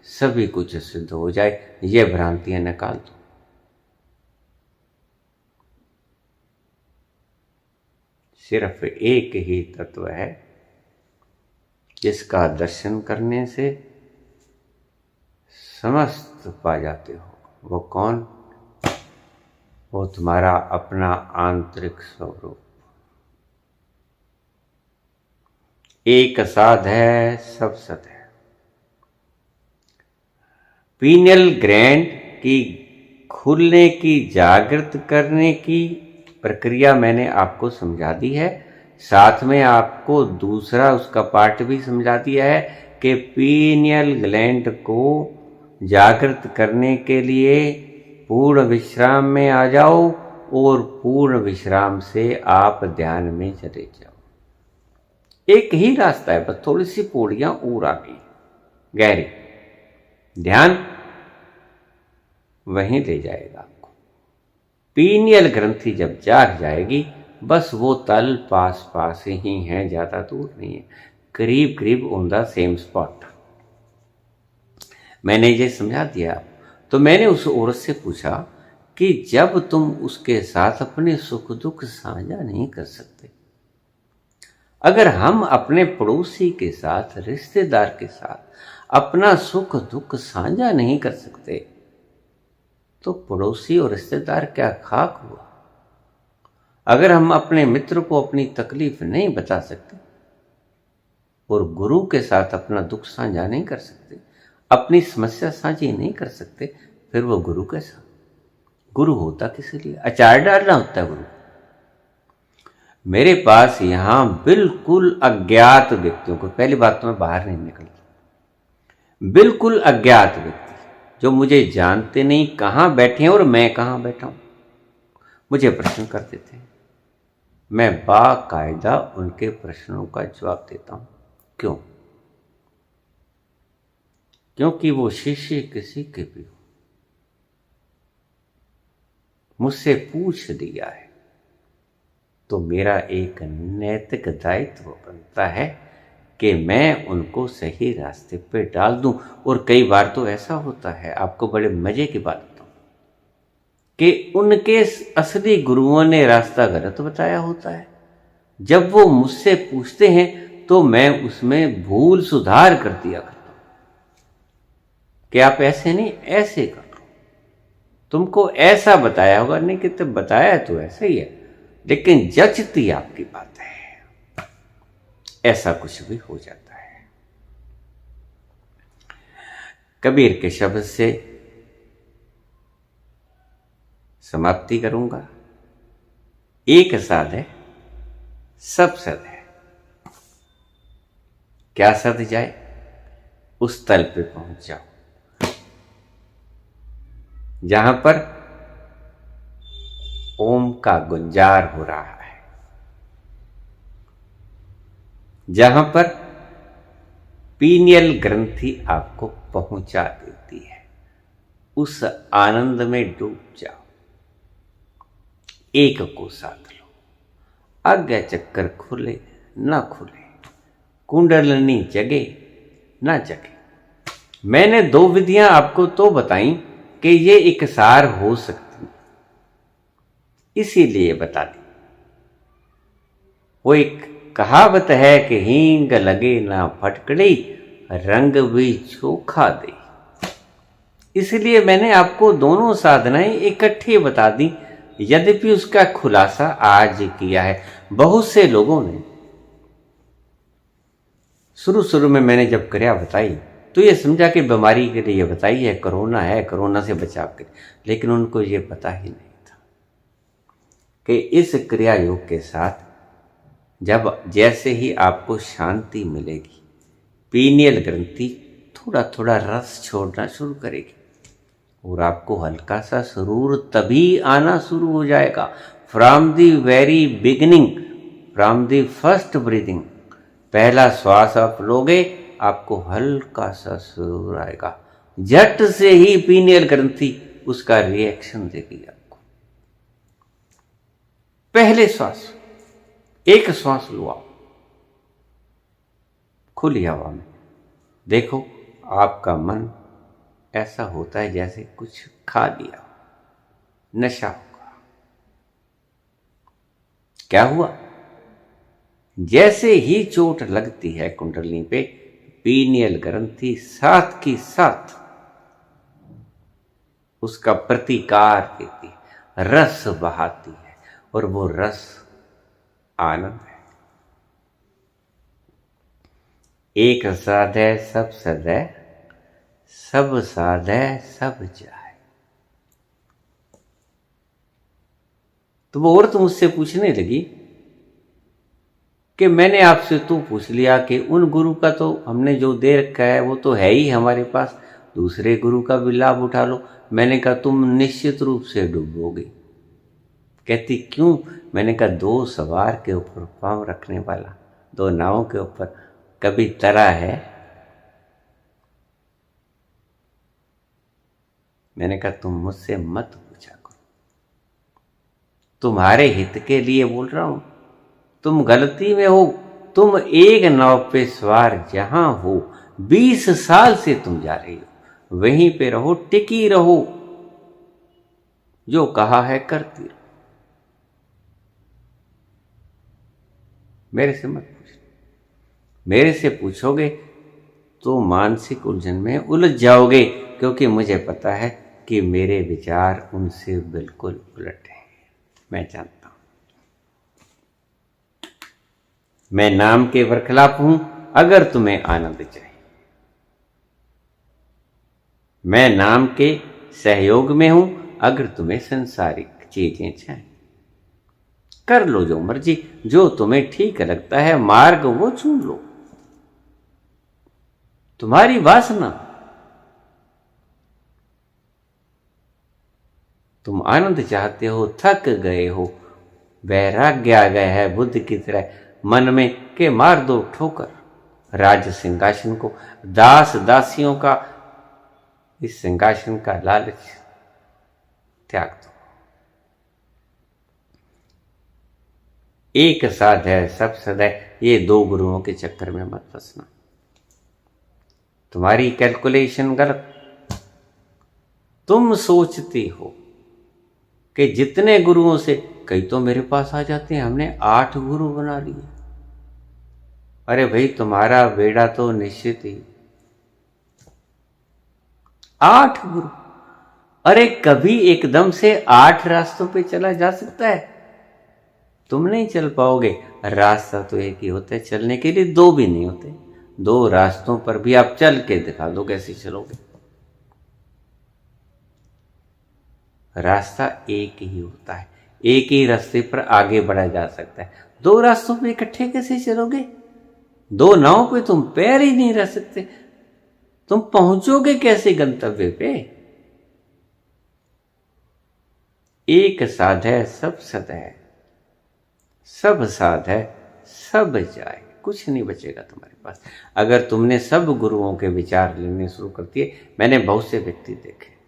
सभी कुछ सिद्ध हो जाए, ये भ्रांतियां निकाल दो। सिर्फ एक ही तत्व है जिसका दर्शन करने से समस्त पा जाते हो। वो कौन? वो तुम्हारा अपना आंतरिक स्वरूप। एक साध है, सब सत है। पीनियल ग्लैंड की खुलने की, जागृत करने की प्रक्रिया मैंने आपको समझा दी है। साथ में आपको दूसरा उसका पार्ट भी समझा दिया है कि पीनियल ग्लैंड को जागृत करने के लिए पूर्ण विश्राम में आ जाओ और पूर्ण विश्राम से आप ध्यान में चले जाओ। एक ही रास्ता है, बस थोड़ी सी पौड़ियां और आगे गहरी। ध्यान वहीं ले जाएगा आपको। पीनियल ग्रंथि जब जाग जाएगी, बस वो तल पास पास ही है, ज्यादा दूर नहीं है, करीब करीब ऑन द सेम स्पॉट। मैंने ये समझा दिया। तो मैंने उस औरत से पूछा कि जब तुम उसके साथ अपने सुख दुख साझा नहीं कर सकते, अगर हम अपने पड़ोसी के साथ, रिश्तेदार के साथ अपना सुख दुख साझा नहीं कर सकते, तो पड़ोसी और रिश्तेदार क्या खाक हुआ? अगर हम अपने मित्र को अपनी तकलीफ नहीं बता सकते और गुरु के साथ अपना दुख साझा नहीं कर सकते, अपनी समस्या साझी नहीं कर सकते, फिर वो गुरु कैसा? गुरु होता किस लिए? अचार डालना होता है गुरु। मेरे पास यहां बिल्कुल अज्ञात व्यक्तियों को, पहली बात तो मैं बाहर नहीं निकलता, बिल्कुल अज्ञात व्यक्ति जो मुझे जानते नहीं, कहां बैठे हैं और मैं कहां बैठा हूं, मुझे प्रश्न कर देते हैं। मैं बाकायदा उनके प्रश्नों का जवाब देता हूं। क्यों? क्योंकि वो शिष्य किसी के भी हो, मुझसे पूछ लिया है तो मेरा एक नैतिक दायित्व बनता है कि मैं उनको सही रास्ते पे डाल दूं। और कई बार तो ऐसा होता है, आपको बड़े मजे की बात बताऊं, कि उनके असली गुरुओं ने रास्ता गलत बताया होता है। जब वो मुझसे पूछते हैं तो मैं उसमें भूल सुधार कर दिया करता हूं कि आप ऐसे नहीं, ऐसे कर लो, तुमको ऐसा बताया होगा। नहीं कि तो बताया तो ऐसा ही है, लेकिन जचती आपकी बात है, ऐसा कुछ भी हो जाता है। कबीर के शब्द से समाप्ति करूंगा। एक साध है, सब सद है। क्या सद जाए? उस तल पे पहुंच जाओ जहां पर ओम का गुंजार हो रहा है, जहां पर पीनियल ग्रंथि आपको पहुंचा देती है। उस आनंद में डूब जाओ, एक को साथ लो। आज्ञा चक्कर खुले ना खुले, कुंडलनी जगे ना जगे, मैंने दो विधियां आपको तो बताई कि ये एक सार हो सकती, इसीलिए बता दी। वो एक कहावत है कि हींग लगे ना फटकड़ी, रंग भी चोखा दे। इसलिए मैंने आपको दोनों साधनाएं इकट्ठी बता दी, यद्यपि उसका खुलासा आज किया है। बहुत से लोगों ने शुरू में मैंने जब क्रिया बताई तो ये समझा कि बीमारी के लिए बताई है, कोरोना है, कोरोना से बचाव के, लेकिन उनको ये पता ही नहीं था कि इस क्रिया योग के साथ जब जैसे ही आपको शांति मिलेगी, पीनियल ग्रंथि थोड़ा थोड़ा रस छोड़ना शुरू करेगी और आपको हल्का सा सुरूर तभी आना शुरू हो जाएगा। From the very beginning, from the first breathing, पहला श्वास आप लोगे, आपको हल्का सा सुरूर आएगा। झट से ही पीनियल ग्रंथि उसका रिएक्शन देगी आपको। पहले श्वास, एक श्वास लो आप खुली हवा में, देखो, आपका मन ऐसा होता है जैसे कुछ खा लिया, नशा होगा। क्या हुआ? जैसे ही चोट लगती है कुंडलिनी पे, पीनियल ग्रंथि साथ की साथ उसका प्रतिकार देती है, रस बहाती है, और वो रस आनंद है। एक साधे सब सदै, सब साधे सब जाए। तो वो औरत मुझसे पूछने लगी कि मैंने आपसे तो पूछ लिया कि उन गुरु का तो हमने जो दे रखा है वो तो है ही हमारे पास, दूसरे गुरु का भी लाभ उठा लो। मैंने कहा तुम निश्चित रूप से डूबोगे। कहती क्यों? मैंने कहा दो सवार के ऊपर पांव रखने वाला, दो नावों के ऊपर कभी तरा है? मैंने कहा तुम मुझसे मत पूछा करो, तुम्हारे हित के लिए बोल रहा हूं। तुम गलती में हो। तुम एक नाव पे सवार जहां हो, 20 साल से तुम जा रही हो, वहीं पे रहो, टिकी रहो, जो कहा है करती रहो। मेरे से मत पूछो। मेरे से पूछोगे तो मानसिक उलझन में उलझ जाओगे, क्योंकि मुझे पता है कि मेरे विचार उनसे बिल्कुल उलट हैं। मैं जानता हूं। मैं नाम के बरखिलाफ हूं अगर तुम्हें आनंद चाहिए। मैं नाम के सहयोग में हूं अगर तुम्हें संसारिक चीजें चाहिए। कर लो जो मर्जी, जो तुम्हें ठीक लगता है मार्ग वो चुन लो, तुम्हारी वासना। तुम आनंद चाहते हो, थक गए हो, वैराग्य आ गया है बुद्ध की तरह मन में के मार दो ठोकर राज सिंहासन को। दास दासियों का इस सिंहासन का लालच त्याग दो। एक साध है सब सदै, ये दो गुरुओं के चक्कर में मत फंसना। तुम्हारी कैलकुलेशन गलत। तुम सोचती हो कि जितने गुरुओं से, कई तो मेरे पास आ जाते हैं, हमने 8 गुरु बना लिए। अरे भाई तुम्हारा बेड़ा तो निश्चित ही 8 गुरु। अरे कभी एकदम से 8 रास्तों पे चला जा सकता है? तुम नहीं चल पाओगे। रास्ता तो एक ही होता है, चलने के लिए 2 भी नहीं होते। 2 रास्तों पर भी आप चल के दिखा दो कैसे चलोगे। रास्ता एक ही होता है, एक ही रास्ते पर आगे बढ़ा जा सकता है। 2 रास्तों पे इकट्ठे कैसे चलोगे? 2 नाव पे तुम पैर ही नहीं रह सकते। तुम पहुंचोगे कैसे गंतव्य पे? एक साधै सब सदै, सब साधै सब जाए। कुछ नहीं बचेगा तुम्हारे पास अगर तुमने सब गुरुओं के विचार लेने शुरू कर दिए। मैंने बहुत से व्यक्ति देखे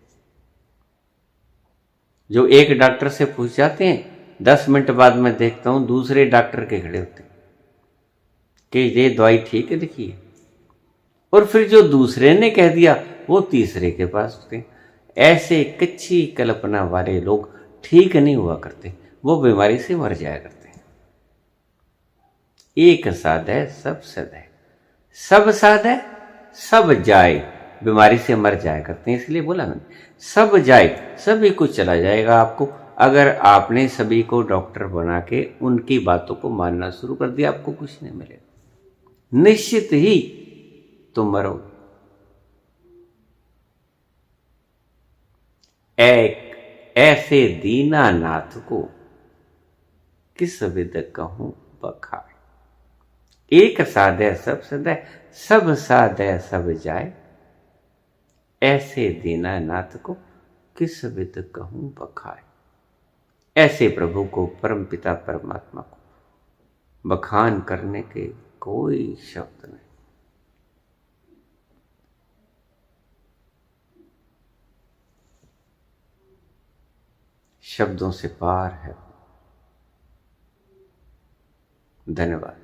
जो एक डॉक्टर से पूछ जाते हैं, 10 मिनट बाद मैं देखता हूं दूसरे डॉक्टर के खड़े होते कि ये दवाई ठीक है लिखी है, और फिर जो दूसरे ने कह दिया वो तीसरे के पास होते। ऐसे कच्ची कल्पना वाले लोग ठीक नहीं हुआ करते, वो बीमारी से मर जाया करते। एक साधै सब सदै, सब साधै सब जाए। बीमारी से मर जाया करते हैं, इसलिए बोला मैंने सब जाए। सभी कुछ चला जाएगा आपको अगर आपने सभी को डॉक्टर बना के उनकी बातों को मानना शुरू कर दिया। आपको कुछ नहीं मिलेगा, निश्चित ही तुम मरो। एक ऐसे दीनानाथ को किस विद कहूं बखाए। एक साधै सब सदै, सब साधै सब जाए। ऐसे दीनानाथ को किस विद कहूं बखाए। ऐसे प्रभु को, परम पिता परमात्मा को बखान करने के कोई शब्द नहीं। शब्दों से पार है। धन्यवाद।